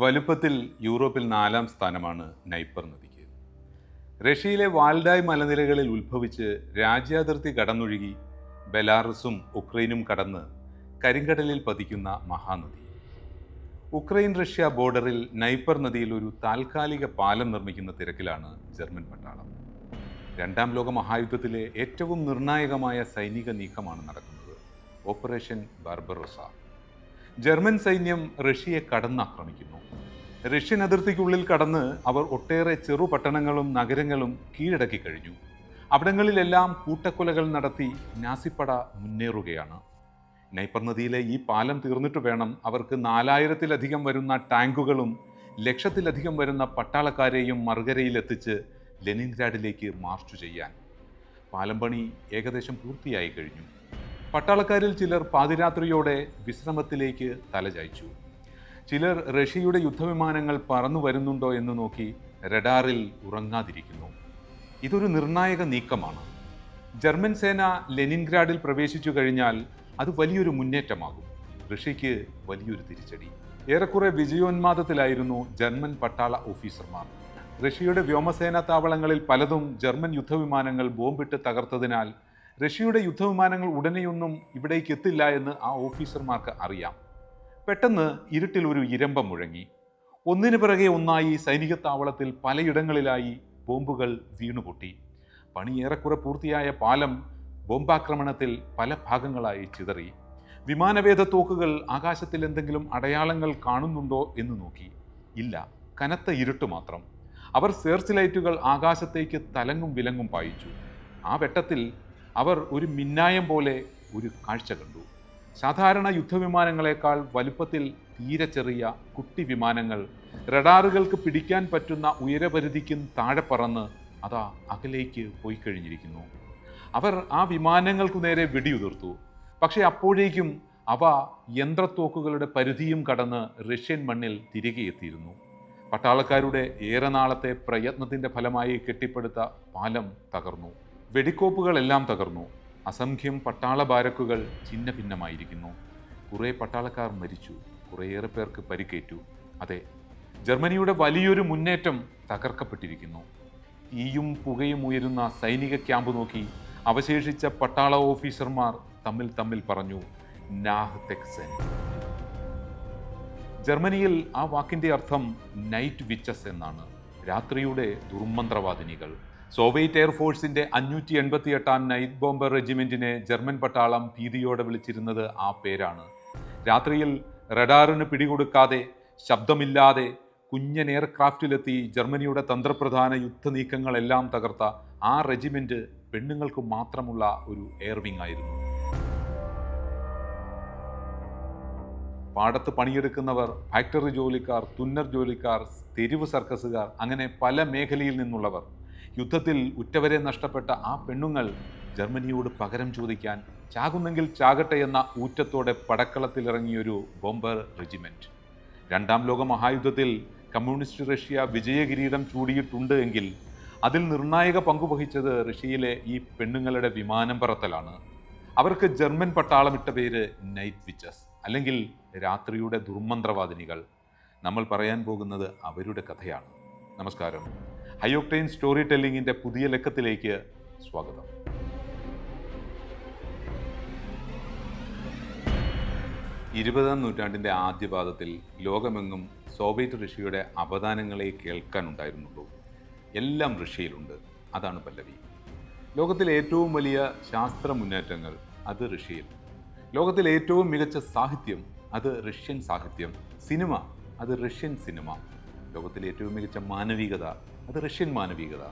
വലുപ്പത്തിൽ യൂറോപ്പിൽ 4-ാം സ്ഥാനമാണ് നൈപ്പർ നദിക്ക്. റഷ്യയിലെ വാൽഡായ് മലനിരകളിൽ ഉത്ഭവിച്ച് രാജ്യാതിർത്തി കടന്നൊഴുകി ബെലാറസും ഉക്രൈനും കടന്ന് കരിങ്കടലിൽ പതിക്കുന്ന മഹാനദി. ഉക്രൈൻ റഷ്യ ബോർഡറിൽ നൈപ്പർ നദിയിൽ ഒരു താൽക്കാലിക പാലം നിർമ്മിക്കുന്ന തിരക്കിലാണ് ജർമ്മൻ പട്ടാളം. 2-ാം ലോക മഹായുദ്ധത്തിലെ ഏറ്റവും നിർണായകമായ സൈനിക നീക്കമാണ് നടക്കുന്നത്, ഓപ്പറേഷൻ ബാർബറോസ. ജർമ്മൻ സൈന്യം റഷ്യയെ കടന്നാക്രമിക്കുന്നു. റഷ്യൻ അതിർത്തിക്കുള്ളിൽ കടന്ന് അവർ ഒട്ടേറെ ചെറു പട്ടണങ്ങളും നഗരങ്ങളും കീഴടക്കി കഴിഞ്ഞു. അവിടങ്ങളിലെല്ലാം കൂട്ടക്കൊലകൾ നടത്തി നാസിപ്പട മുന്നേറുകയാണ്. നൈപ്പർ നദിയിലെ ഈ പാലം തീർന്നിട്ട് വേണം അവർക്ക് 4000-ത്തിലധികം വരുന്ന ടാങ്കുകളും 1,00,000-ത്തിലധികം വരുന്ന പട്ടാളക്കാരെയും മറുകരയിലെത്തിച്ച് ലെനിൻഗ്രാഡിലേക്ക് മാർച്ച് ചെയ്യാൻ. പാലം പണി ഏകദേശം പൂർത്തിയായി കഴിഞ്ഞു. പട്ടാളക്കാരിൽ ചിലർ പാതിരാത്രിയോടെ വിശ്രമത്തിലേക്ക് തലചായ്ച്ചു. ചിലർ റഷ്യയുടെ യുദ്ധവിമാനങ്ങൾ പറന്നു വരുന്നുണ്ടോ എന്ന് നോക്കി റഡാറിൽ ഉറങ്ങാതിരിക്കുന്നു. ഇതൊരു നിർണായക നീക്കമാണ്. ജർമ്മൻ സേന ലെനിൻഗ്രാഡിൽ പ്രവേശിച്ചു കഴിഞ്ഞാൽ അത് വലിയൊരു മുന്നേറ്റമാകും. റഷ്യയ്ക്ക് വലിയൊരു തിരിച്ചടി. ഏറെക്കുറെ വിജയോന്മാദത്തിലായിരുന്നു ജർമ്മൻ പട്ടാള ഓഫീസർമാർ. റഷ്യയുടെ വ്യോമസേനാ താവളങ്ങളിൽ പലതും ജർമ്മൻ യുദ്ധവിമാനങ്ങൾ ബോംബിട്ട് തകർത്തതിനാൽ റഷ്യയുടെ യുദ്ധവിമാനങ്ങൾ ഉടനെയൊന്നും ഇവിടേക്ക് എത്തില്ല എന്ന് ആ ഓഫീസർമാർക്ക് അറിയാം. പെട്ടെന്ന് ഇരുട്ടിൽ ഒരു ഇരമ്പം മുഴങ്ങി. ഒന്നിനു പിറകെ ഒന്നായി സൈനിക താവളത്തിൽ പലയിടങ്ങളിലായി ബോംബുകൾ വീണുപൊട്ടി. പണി ഏറെക്കുറെ പൂർത്തിയായ പാലം ബോംബാക്രമണത്തിൽ പല ഭാഗങ്ങളായി ചിതറി. വിമാനവേധ തോക്കുകൾ ആകാശത്തിൽ എന്തെങ്കിലും അടയാളങ്ങൾ കാണുന്നുണ്ടോ എന്ന് നോക്കി. ഇല്ല, കനത്ത ഇരുട്ട് മാത്രം. അവർ സെർച്ച് ലൈറ്റുകൾ ആകാശത്തേക്ക് തലങ്ങും വിലങ്ങും പായിച്ചു. ആ വെട്ടത്തിൽ അവർ ഒരു മിന്നായം പോലെ ഒരു കാഴ്ച കണ്ടു. സാധാരണ യുദ്ധവിമാനങ്ങളെക്കാൾ വലുപ്പത്തിൽ തീരെ ചെറിയ കുട്ടി വിമാനങ്ങൾ റഡാറുകൾക്ക് പിടിക്കാൻ പറ്റുന്ന ഉയരപരിധിക്കും താഴെ പറന്ന് അതാ അകലേക്ക് പോയി കഴിഞ്ഞിരിക്കുന്നു. അവർ ആ വിമാനങ്ങൾക്കു നേരെ വെടിയുതിർത്തു. പക്ഷേ അപ്പോഴേക്കും അവ യന്ത്രത്തോക്കുകളുടെ പരിധിയും കടന്ന് റഷ്യൻ മണ്ണിൽ തിരികെ എത്തിയിരുന്നു. പട്ടാളക്കാരുടെ ഏറെ നാളത്തെ പ്രയത്നത്തിൻ്റെ ഫലമായി കെട്ടിപ്പടുത്ത പാലം തകർന്നു. വെടിക്കോപ്പുകളെല്ലാം തകർന്നു. അസംഖ്യം പട്ടാള ബാരക്കുകൾ ഛിന്ന ഭിന്നമായിരിക്കുന്നു. കുറേ പട്ടാളക്കാർ മരിച്ചു, കുറേയേറെ പേർക്ക് പരിക്കേറ്റു. അതെ, ജർമ്മനിയുടെ വലിയൊരു മുന്നേറ്റം തകർക്കപ്പെട്ടിരിക്കുന്നു. തീയും പുകയും ഉയരുന്ന സൈനിക ക്യാമ്പ് നോക്കി അവശേഷിച്ച പട്ടാള ഓഫീസർമാർ തമ്മിൽ പറഞ്ഞു, നാഹ് തെക്സൻ. ജർമ്മനിയിൽ ആ വാക്കിൻ്റെ അർത്ഥം നൈറ്റ് വിച്ചസ് എന്നാണ്, രാത്രിയുടെ ദുർമന്ത്രവാദിനികൾ. സോവിയറ്റ് എയർഫോഴ്സിന്റെ 588-ാം നൈറ്റ് ബോംബർ റെജിമെന്റിനെ ജർമ്മൻ പട്ടാളം ഭീതിയോടെ വിളിച്ചിരുന്നത് ആ പേരാണ്. രാത്രിയിൽ റഡാറിന് പിടികൊടുക്കാതെ ശബ്ദമില്ലാതെ കുഞ്ഞൻ എയർക്രാഫ്റ്റിലെത്തി ജർമ്മനിയുടെ തന്ത്രപ്രധാന യുദ്ധനീക്കങ്ങളെല്ലാം തകർത്ത ആ റെജിമെന്റ് പെണ്ണുങ്ങൾക്ക് മാത്രമുള്ള ഒരു എയർവിംഗ് ആയിരുന്നു. പാടത്ത് പണിയെടുക്കുന്നവർ, ഫാക്ടറി ജോലിക്കാർ, തുന്നർ ജോലിക്കാർ, തെരുവ് സർക്കസുകാർ, അങ്ങനെ പല മേഖലയിൽ നിന്നുള്ളവർ. യുദ്ധത്തിൽ ഉറ്റവരെ നഷ്ടപ്പെട്ട ആ പെണ്ണുങ്ങൾ ജർമ്മനിയോട് പകരം ചോദിക്കാൻ ചാകുന്നെങ്കിൽ ചാകട്ടെ എന്ന ഊറ്റത്തോടെ പടക്കളത്തിലിറങ്ങിയൊരു ബോംബർ റെജിമെന്റ്. 2-ാം ലോക മഹായുദ്ധത്തിൽ കമ്മ്യൂണിസ്റ്റ് റഷ്യ വിജയകിരീടം ചൂടിയിട്ടുണ്ട് എങ്കിൽ അതിൽ നിർണായക പങ്കുവഹിച്ചത് റഷ്യയിലെ ഈ പെണ്ണുങ്ങളുടെ വിമാനം പറത്തലാണ്. അവർക്ക് ജർമ്മൻ പട്ടാളമിട്ട പേര് നൈറ്റ് വിച്ചസ്, അല്ലെങ്കിൽ രാത്രിയുടെ ദുർമന്ത്രവാദിനികൾ. നമ്മൾ പറയാൻ പോകുന്നത് അവരുടെ കഥയാണ്. നമസ്കാരം. ഹൈ ഒക്ടെയ്ൻ സ്റ്റോറി ടെല്ലിങ്ങിൻ്റെ പുതിയ ലക്കത്തിലേക്ക് സ്വാഗതം. ഇരുപതാം നൂറ്റാണ്ടിൻ്റെ ആദ്യപാദത്തിൽ ലോകമെങ്ങും സോവിയറ്റ് റഷ്യയുടെ അവദാനങ്ങളെ കേൾക്കാനുണ്ടായിരുന്നുള്ളൂ. എല്ലാം റഷ്യയിലുണ്ട്, അതാണ് പല്ലവി. ലോകത്തിലെ ഏറ്റവും വലിയ ശാസ്ത്ര മുന്നേറ്റങ്ങൾ, അത് റഷ്യയിൽ. ലോകത്തിലെ ഏറ്റവും മികച്ച സാഹിത്യം, അത് റഷ്യൻ സാഹിത്യം. സിനിമ, അത് റഷ്യൻ സിനിമ. ലോകത്തിലെ ഏറ്റവും മികച്ച മാനവികത, അത് റഷ്യൻ മാനവികത.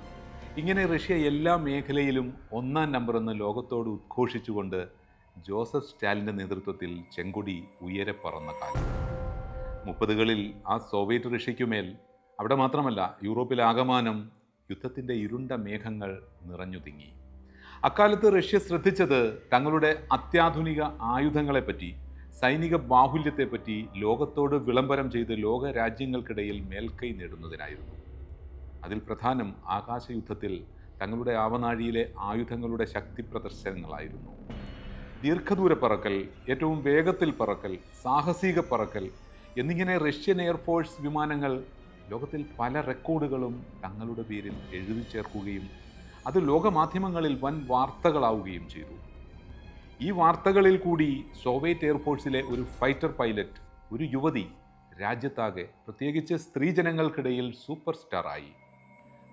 ഇങ്ങനെ റഷ്യ എല്ലാ മേഖലയിലും 1-ാം നമ്പർ എന്ന് ലോകത്തോട് ഉദ്ഘോഷിച്ചുകൊണ്ട് ജോസഫ് സ്റ്റാലിൻ്റെ നേതൃത്വത്തിൽ ചെങ്കൊടി ഉയരെ പറന്ന കാലം. 30കളിൽ ആ സോവിയറ്റ് റഷ്യയ്ക്കുമേൽ, അവിടെ മാത്രമല്ല യൂറോപ്പിലാകമാനം യുദ്ധത്തിൻ്റെ ഇരുണ്ട മേഘങ്ങൾ നിറഞ്ഞു തിങ്ങി. അക്കാലത്ത് റഷ്യ ശ്രദ്ധിച്ചത് തങ്ങളുടെ അത്യാധുനിക ആയുധങ്ങളെപ്പറ്റി, സൈനിക ബാഹുല്യത്തെപ്പറ്റി ലോകത്തോട് വിളംബരം ചെയ്ത് ലോക രാജ്യങ്ങൾക്കിടയിൽ മേൽക്കൈ നേടുന്നതിനായിരുന്നു. അതിൽ പ്രധാനം ആകാശയുദ്ധത്തിൽ തങ്ങളുടെ ആവനാഴിയിലെ ആയുധങ്ങളുടെ ശക്തി പ്രദർശനങ്ങളായിരുന്നു. ദീർഘദൂര പറക്കൽ, ഏറ്റവും വേഗത്തിൽ പറക്കൽ, സാഹസിക പറക്കൽ, എന്നിങ്ങനെ റഷ്യൻ എയർഫോഴ്സ് വിമാനങ്ങൾ ലോകത്തിൽ പല റെക്കോർഡുകളും തങ്ങളുടെ പേരിൽ എഴുതി ചേർക്കുകയും അത് ലോകമാധ്യമങ്ങളിൽ വൻ വാർത്തകളാവുകയും ചെയ്തു. ഈ വാർത്തകളിൽ കൂടി സോവിയറ്റ് എയർഫോഴ്സിലെ ഒരു ഫൈറ്റർ പൈലറ്റ്, ഒരു യുവതി, രാജ്യത്താകെ പ്രത്യേകിച്ച് സ്ത്രീജനങ്ങൾക്കിടയിൽ സൂപ്പർ സ്റ്റാറായി.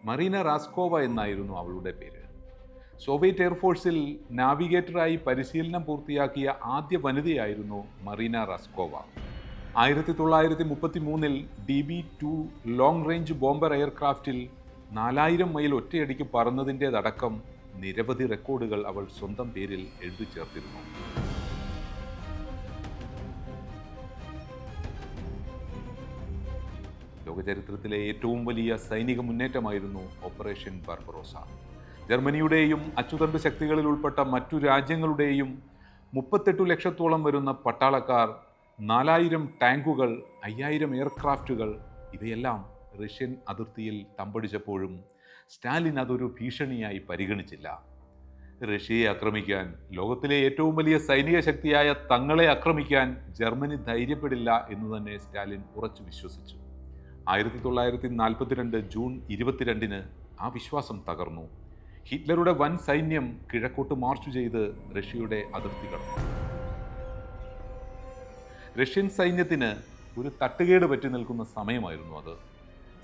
മറീന റാസ്കോവ എന്നായിരുന്നു അവളുടെ പേര്. സോവിയറ്റ് എയർഫോഴ്സിൽ നാവിഗേറ്ററായി പരിശീലനം പൂർത്തിയാക്കിയ ആദ്യ വനിതയായിരുന്നു Marina Raskova. 1933 DB-2 long range bomber എയർക്രാഫ്റ്റിൽ 4000 മൈൽ ഒറ്റയടിക്ക് പറന്നതിൻ്റെതടക്കം നിരവധി റെക്കോർഡുകൾ അവൾ സ്വന്തം പേരിൽ എഴുതി ചേർത്തിരുന്നു. ലോകചരിത്രത്തിലെ ഏറ്റവും വലിയ സൈനിക മുന്നേറ്റമായിരുന്നു ഓപ്പറേഷൻ ബാർബറോസ. ജർമ്മനിയുടെയും അച്ചുതണ്ട് ശക്തികളിൽ ഉൾപ്പെട്ട മറ്റു രാജ്യങ്ങളുടെയും 38 ലക്ഷത്തോളം വരുന്ന പട്ടാളക്കാർ, 4000 ടാങ്കുകൾ, 5000 എയർക്രാഫ്റ്റുകൾ, ഇവയെല്ലാം റഷ്യൻ അതിർത്തിയിൽ തമ്പടിച്ചപ്പോഴും സ്റ്റാലിൻ അതൊരു ഭീഷണിയായി പരിഗണിച്ചില്ല. റഷ്യയെ ആക്രമിക്കാൻ, ലോകത്തിലെ ഏറ്റവും വലിയ സൈനിക ശക്തിയായ തങ്ങളെ ആക്രമിക്കാൻ ജർമ്മനി ധൈര്യപ്പെടില്ല എന്ന് തന്നെ സ്റ്റാലിൻ ഉറച്ചു വിശ്വസിച്ചു. 1942 ജൂൺ 22-ന് ആ വിശ്വാസം തകർന്നു. ഹിറ്റ്ലറുടെ വൻ സൈന്യം കിഴക്കോട്ട് മാർച്ച് ചെയ്ത് റഷ്യയുടെ അതിർത്തി കടന്നു. റഷ്യൻ സൈന്യത്തിന് ഒരു തട്ടുകേട് പറ്റി നിൽക്കുന്ന സമയമായിരുന്നു അത്.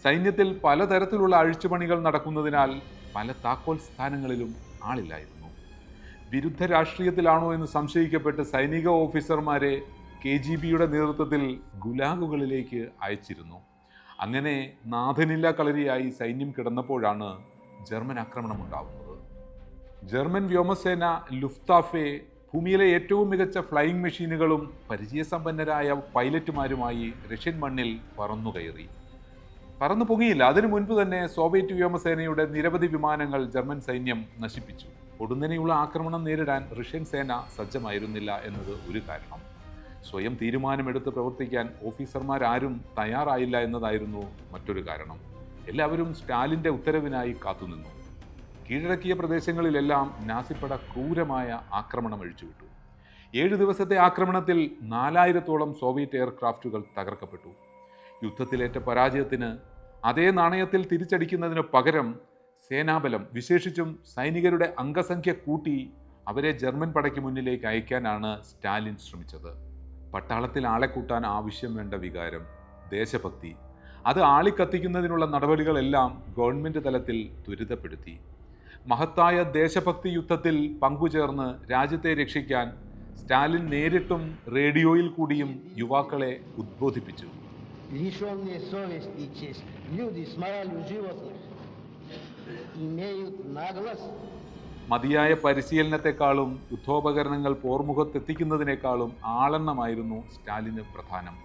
സൈന്യത്തിൽ പലതരത്തിലുള്ള അഴിച്ചുപണികൾ നടക്കുന്നതിനാൽ പല താക്കോൽ സ്ഥാനങ്ങളിലും ആളില്ലായിരുന്നു. വിരുദ്ധ രാഷ്ട്രീയത്തിലാണോ എന്ന് സംശയിക്കപ്പെട്ട് സൈനിക ഓഫീസർമാരെ KGBയുടെ നേതൃത്വത്തിൽ ഗുലാഗുകളിലേക്ക് അയച്ചിരുന്നു. അങ്ങനെ നാഥനില്ല കളരിയായി സൈന്യം കിടന്നപ്പോഴാണ് ജർമ്മൻ ആക്രമണം ഉണ്ടാവുന്നത്. ജർമ്മൻ വ്യോമസേന ലുഫ്താഫെ ഭൂമിയിലെ ഏറ്റവും മികച്ച ഫ്ലൈയിങ് മെഷീനുകളും പരിചയസമ്പന്നരായ പൈലറ്റുമാരുമായി റഷ്യൻ മണ്ണിൽ പറന്നു പൊങ്ങിയില്ല. അതിനു മുൻപ് തന്നെ സോവിയറ്റ് വ്യോമസേനയുടെ നിരവധി വിമാനങ്ങൾ ജർമ്മൻ സൈന്യം നശിപ്പിച്ചു. ഒടുന്നനെയുള്ള ആക്രമണം നേരിടാൻ റഷ്യൻ സേന സജ്ജമായിരുന്നില്ല എന്നത് ഒരു കാരണം. സ്വയം തീരുമാനമെടുത്ത് പ്രവർത്തിക്കാൻ ഓഫീസർമാരാരും തയ്യാറായില്ല എന്നതായിരുന്നു മറ്റൊരു കാരണം. എല്ലാവരും സ്റ്റാലിൻ്റെ ഉത്തരവിനായി കാത്തുനിന്നു. കീഴടക്കിയ പ്രദേശങ്ങളിലെല്ലാം നാസിപ്പട ക്രൂരമായ ആക്രമണം അഴിച്ചുവിട്ടു. 7 ദിവസത്തെ ആക്രമണത്തിൽ 4000-ഓളം സോവിയറ്റ് എയർക്രാഫ്റ്റുകൾ തകർക്കപ്പെട്ടു. യുദ്ധത്തിലേറ്റ പരാജയത്തിന് അതേ നാണയത്തിൽ തിരിച്ചടിക്കുന്നതിന് പകരം സേനാബലം, വിശേഷിച്ചും സൈനികരുടെ അംഗസംഖ്യ കൂട്ടി അവരെ ജർമ്മൻ പടയ്ക്ക് മുന്നിലേക്ക് അയക്കാനാണ് സ്റ്റാലിൻ ശ്രമിച്ചത്. പട്ടാളത്തിൽ ആളെ കൂട്ടാൻ ആവശ്യം വേണ്ട വികാരം, ദേശഭക്തി, അത് ആളിക്കത്തിക്കുന്നതിനുള്ള നടപടികളെല്ലാം ഗവൺമെൻറ് തലത്തിൽ ത്വരിതപ്പെടുത്തി. മഹത്തായ ദേശഭക്തി യുദ്ധത്തിൽ പങ്കുചേർന്ന് രാജ്യത്തെ രക്ഷിക്കാൻ സ്റ്റാലിൻ നേരിട്ടും റേഡിയോയിൽ കൂടിയും യുവാക്കളെ ഉദ്ബോധിപ്പിച്ചു. മതിയായ പരിശീലനത്തെക്കാളും യുദ്ധോപകരണങ്ങൾ പോർമുഖത്തെത്തിക്കുന്നതിനേക്കാളും ആളെണ്ണമായിരുന്നു സ്റ്റാലിന് പ്രധാനം.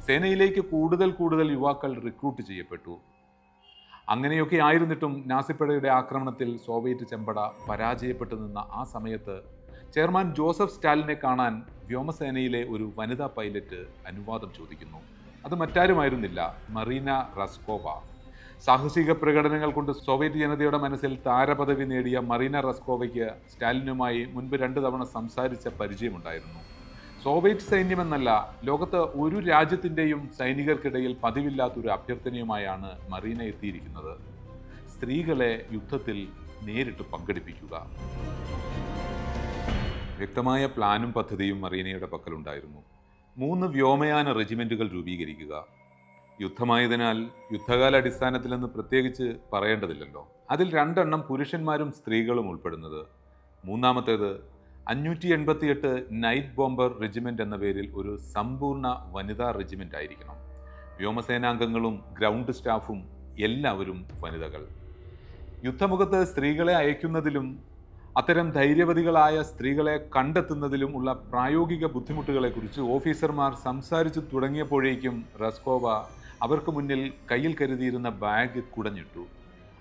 സേനയിലേക്ക് കൂടുതൽ യുവാക്കൾ റിക്രൂട്ട് ചെയ്യപ്പെട്ടു. അങ്ങനെയൊക്കെ ആയിരുന്നിട്ടും നാസിപ്പടയുടെ ആക്രമണത്തിൽ സോവിയറ്റ് ചെമ്പട പരാജയപ്പെട്ടു നിന്ന ആ സമയത്ത് ചെയർമാൻ ജോസഫ് സ്റ്റാലിനെ കാണാൻ വ്യോമസേനയിലെ ഒരു വനിതാ പൈലറ്റ് അനുവാദം ചോദിക്കുന്നു. അത് മറ്റാരുമായിരുന്നില്ല, മറീന റാസ്കോവ. സാഹസിക പ്രകടനങ്ങൾ കൊണ്ട് സോവിയറ്റ് ജനതയുടെ മനസ്സിൽ താരപദവി നേടിയ മറീന റാസ്കോവയ്ക്ക് സ്റ്റാലിനുമായി മുൻപ് 2 തവണ സംസാരിച്ച പരിചയമുണ്ടായിരുന്നു. സോവിയറ്റ് സൈന്യമെന്നല്ല, ലോകത്ത് ഒരു രാജ്യത്തിൻ്റെയും സൈനികർക്കിടയിൽ പതിവില്ലാത്തൊരു അഭ്യർത്ഥനയുമായാണ് മറീന എത്തിയിരിക്കുന്നത്: സ്ത്രീകളെ യുദ്ധത്തിൽ നേരിട്ട് പങ്കെടുപ്പിക്കുക. വ്യക്തമായ പ്ലാനും പദ്ധതിയും മറീനയുടെ പക്കലുണ്ടായിരുന്നു. 3 വ്യോമയാന റെജിമെൻറ്റുകൾ രൂപീകരിക്കുക. യുദ്ധമായതിനാൽ യുദ്ധകാലാടിസ്ഥാനത്തിലെന്ന് പ്രത്യേകിച്ച് പറയേണ്ടതില്ലല്ലോ. അതിൽ 2 എണ്ണം പുരുഷന്മാരും സ്ത്രീകളും ഉൾപ്പെടുന്നത്. മൂന്നാമത്തേത് 588 നൈറ്റ് ബോംബർ റെജിമെൻ്റ് എന്ന പേരിൽ ഒരു സമ്പൂർണ്ണ വനിതാ റെജിമെൻ്റ് ആയിരിക്കണം. വ്യോമസേനാംഗങ്ങളും ഗ്രൗണ്ട് സ്റ്റാഫും എല്ലാവരും വനിതകൾ. യുദ്ധമുഖത്ത് സ്ത്രീകളെ അയക്കുന്നതിലും അത്തരം ധൈര്യവതികളായ സ്ത്രീകളെ കണ്ടെത്തുന്നതിലും ഉള്ള പ്രായോഗിക ബുദ്ധിമുട്ടുകളെക്കുറിച്ച് ഓഫീസർമാർ സംസാരിച്ചു തുടങ്ങിയപ്പോഴേക്കും റസ്കോവ അവർക്ക് മുന്നിൽ കയ്യിൽ കരുതിയിരുന്ന ബാഗ് കുടഞ്ഞിട്ടു.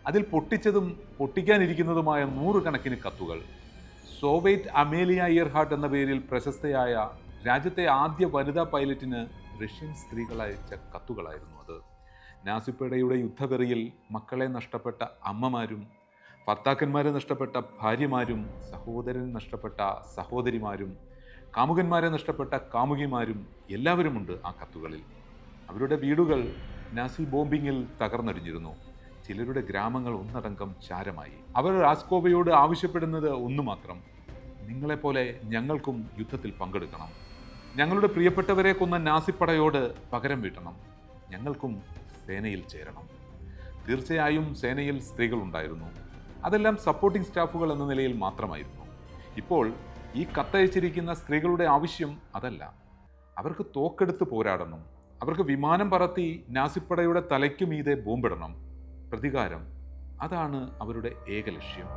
അതിൽ പൊട്ടിച്ചതും പൊട്ടിക്കാനിരിക്കുന്നതുമായ 100 കണക്കിന് കത്തുകൾ. സോവിയറ്റ് അമേലിയ ഇയർഹാർട്ട് എന്ന പേരിൽ പ്രശസ്തയായ രാജ്യത്തെ ആദ്യ വനിതാ പൈലറ്റിന് റഷ്യൻ സ്ത്രീകൾ അയച്ച കത്തുകളായിരുന്നു അത്. നാസിപ്പടയുടെ യുദ്ധവെറിയിൽ മക്കളെ നഷ്ടപ്പെട്ട അമ്മമാരും ഭർത്താക്കന്മാരെ നഷ്ടപ്പെട്ട ഭാര്യമാരും സഹോദരൻ നഷ്ടപ്പെട്ട സഹോദരിമാരും കാമുകന്മാരെ നഷ്ടപ്പെട്ട കാമുകിമാരും എല്ലാവരുമുണ്ട് ആ കത്തുകളിൽ. അവരുടെ വീടുകൾ നാസി ബോംബിങ്ങിൽ തകർന്നടിഞ്ഞിരുന്നു. ചിലരുടെ ഗ്രാമങ്ങൾ ഒന്നടങ്കം ചാരമായി. അവർ റാസ്കോവയോട് ആവശ്യപ്പെടുന്നത് ഒന്നു മാത്രം: നിങ്ങളെപ്പോലെ ഞങ്ങൾക്കും യുദ്ധത്തിൽ പങ്കെടുക്കണം. ഞങ്ങളുടെ പ്രിയപ്പെട്ടവരെ കൊന്ന നാസിപ്പടയോട് പകരം വീട്ടണം. ഞങ്ങൾക്കും സേനയിൽ ചേരണം. തീർച്ചയായും സേനയിൽ സ്ത്രീകളുണ്ടായിരുന്നു. അതെല്ലാം സപ്പോർട്ടിംഗ് സ്റ്റാഫുകൾ എന്ന നിലയിൽ മാത്രമായിരുന്നു. ഇപ്പോൾ ഈ കത്തയച്ചിരിക്കുന്ന സ്ത്രീകളുടെ ആവശ്യം അതല്ല. അവർക്ക് തോക്കെടുത്ത് പോരാടണം. അവർക്ക് വിമാനം പറത്തി നാസിപ്പടയുടെ തലയ്ക്കു മീതെ ബോംബിടണം. പ്രതികാരം, അതാണ് അവരുടെ ഏക ലക്ഷ്യം.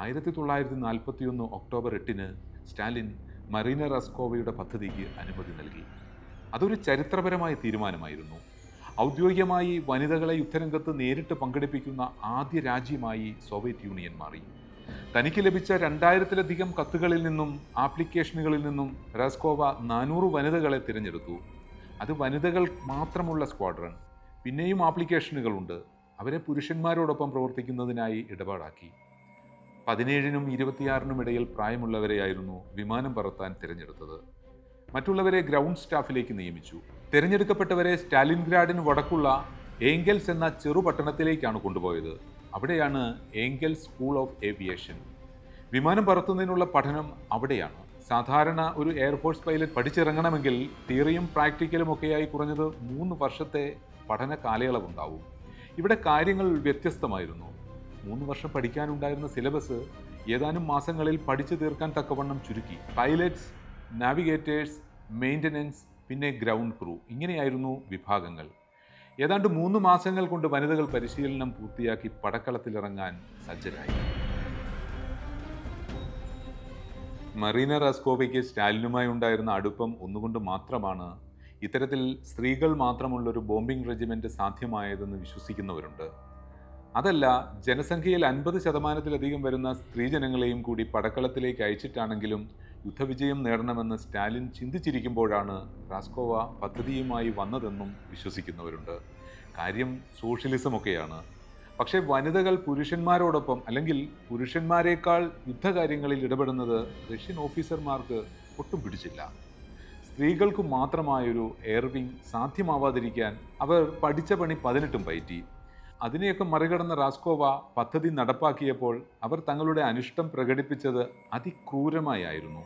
1941 ഒക്ടോബർ 8 സ്റ്റാലിൻ മറീന റാസ്കോവയുടെ പദ്ധതിക്ക് അനുമതി നൽകി. അതൊരു ചരിത്രപരമായ തീരുമാനമായിരുന്നു. ഔദ്യോഗികമായി വനിതകളെ യുദ്ധരംഗത്ത് നേരിട്ട് പങ്കെടുപ്പിക്കുന്ന ആദ്യ രാജ്യമായി സോവിയറ്റ് യൂണിയൻ മാറി. തനിക്ക് ലഭിച്ച 2000-ലധികം കത്തുകളിൽ നിന്നും ആപ്ലിക്കേഷനുകളിൽ നിന്നും റാസ്കോവ 400 വനിതകളെ തിരഞ്ഞെടുത്തു. അത് വനിതകൾ മാത്രമുള്ള സ്ക്വാഡ്രൺ. പിന്നെയും ആപ്ലിക്കേഷനുകളുണ്ട്. അവരെ പുരുഷന്മാരോടൊപ്പം പ്രവർത്തിക്കുന്നതിനായി ഇടപാടാക്കി. 17-നും 26-നും ഇടയിൽ പ്രായമുള്ളവരെയായിരുന്നു വിമാനം പറത്താൻ തിരഞ്ഞെടുത്തത്. മറ്റുള്ളവരെ ഗ്രൗണ്ട് സ്റ്റാഫിലേക്ക് നിയമിച്ചു. തിരഞ്ഞെടുക്കപ്പെട്ടവരെ സ്റ്റാലിൻഗ്രാഡിന് വടക്കുള്ള ഏംഗൽസ് എന്ന ചെറുപട്ടണത്തിലേക്കാണ് കൊണ്ടുപോയത്. അവിടെയാണ് ഏംഗൽസ് സ്കൂൾ ഓഫ് ഏവിയേഷൻ. വിമാനം പറത്തുന്നതിനുള്ള പഠനം അവിടെയാണ്. സാധാരണ ഒരു എയർഫോഴ്സ് പൈലറ്റ് പഠിച്ചിറങ്ങണമെങ്കിൽ തിയറിയും പ്രാക്ടിക്കലും ഒക്കെയായി കുറഞ്ഞത് 3 വർഷത്തെ പഠന കാലയളവുണ്ടാവും. ഇവിടെ കാര്യങ്ങൾ വ്യത്യസ്തമായിരുന്നു. 3 വർഷം പഠിക്കാനുണ്ടായിരുന്ന സിലബസ് ഏതാനും മാസങ്ങളിൽ പഠിച്ചു തീർക്കാൻ തക്കവണ്ണം ചുരുക്കി. പൈലറ്റ്സ്, നാവിഗേറ്റേഴ്സ്, മെയിൻ്റനൻസ്, പിന്നെ ഗ്രൗണ്ട് ക്രൂ, ഇങ്ങനെയായിരുന്നു വിഭാഗങ്ങൾ. ഏതാണ്ട് 3 മാസങ്ങൾ കൊണ്ട് വനിതകൾ പരിശീലനം പൂർത്തിയാക്കി പടക്കളത്തിലിറങ്ങാൻ സജ്ജരായി. മറീന റാസ്കോവയ്ക്ക് സ്റ്റാലിനുമായി ഉണ്ടായിരുന്ന അടുപ്പം ഒന്നുകൊണ്ട് മാത്രമാണ് ഇത്തരത്തിൽ സ്ത്രീകൾ മാത്രമുള്ളൊരു ബോംബിംഗ് റെജിമെന്റ് സാധ്യമായതെന്ന് വിശ്വസിക്കുന്നവരുണ്ട്. അതല്ല, ജനസംഖ്യയിൽ 50% വരുന്ന സ്ത്രീജനങ്ങളെയും കൂടി പടക്കളത്തിലേക്ക് അയച്ചിട്ടാണെങ്കിലും യുദ്ധവിജയം നേടണമെന്ന് സ്റ്റാലിൻ ചിന്തിച്ചിരിക്കുമ്പോഴാണ് റാസ്കോവ പദ്ധതിയുമായി വന്നതെന്നും വിശ്വസിക്കുന്നവരുണ്ട്. കാര്യം സോഷ്യലിസമൊക്കെയാണ്. പക്ഷേ വനിതകൾ പുരുഷന്മാരോടൊപ്പം, അല്ലെങ്കിൽ പുരുഷന്മാരെക്കാൾ യുദ്ധകാര്യങ്ങളിൽ ഇടപെടുന്നത് റഷ്യൻ ഓഫീസർമാർക്ക് ഒട്ടും പിടിച്ചില്ല. സ്ത്രീകൾക്ക് മാത്രമായൊരു എയർവിംഗ് സാധ്യമാവാതിരിക്കാൻ അവർ പഠിച്ച പണി 18 പയറ്റി. അതിനെയൊക്കെ മറികടന്ന റാസ്കോവ പദ്ധതി നടപ്പാക്കിയപ്പോൾ അവർ തങ്ങളുടെ അനിഷ്ടം പ്രകടിപ്പിച്ചത് അതിക്രൂരമായിരുന്നു.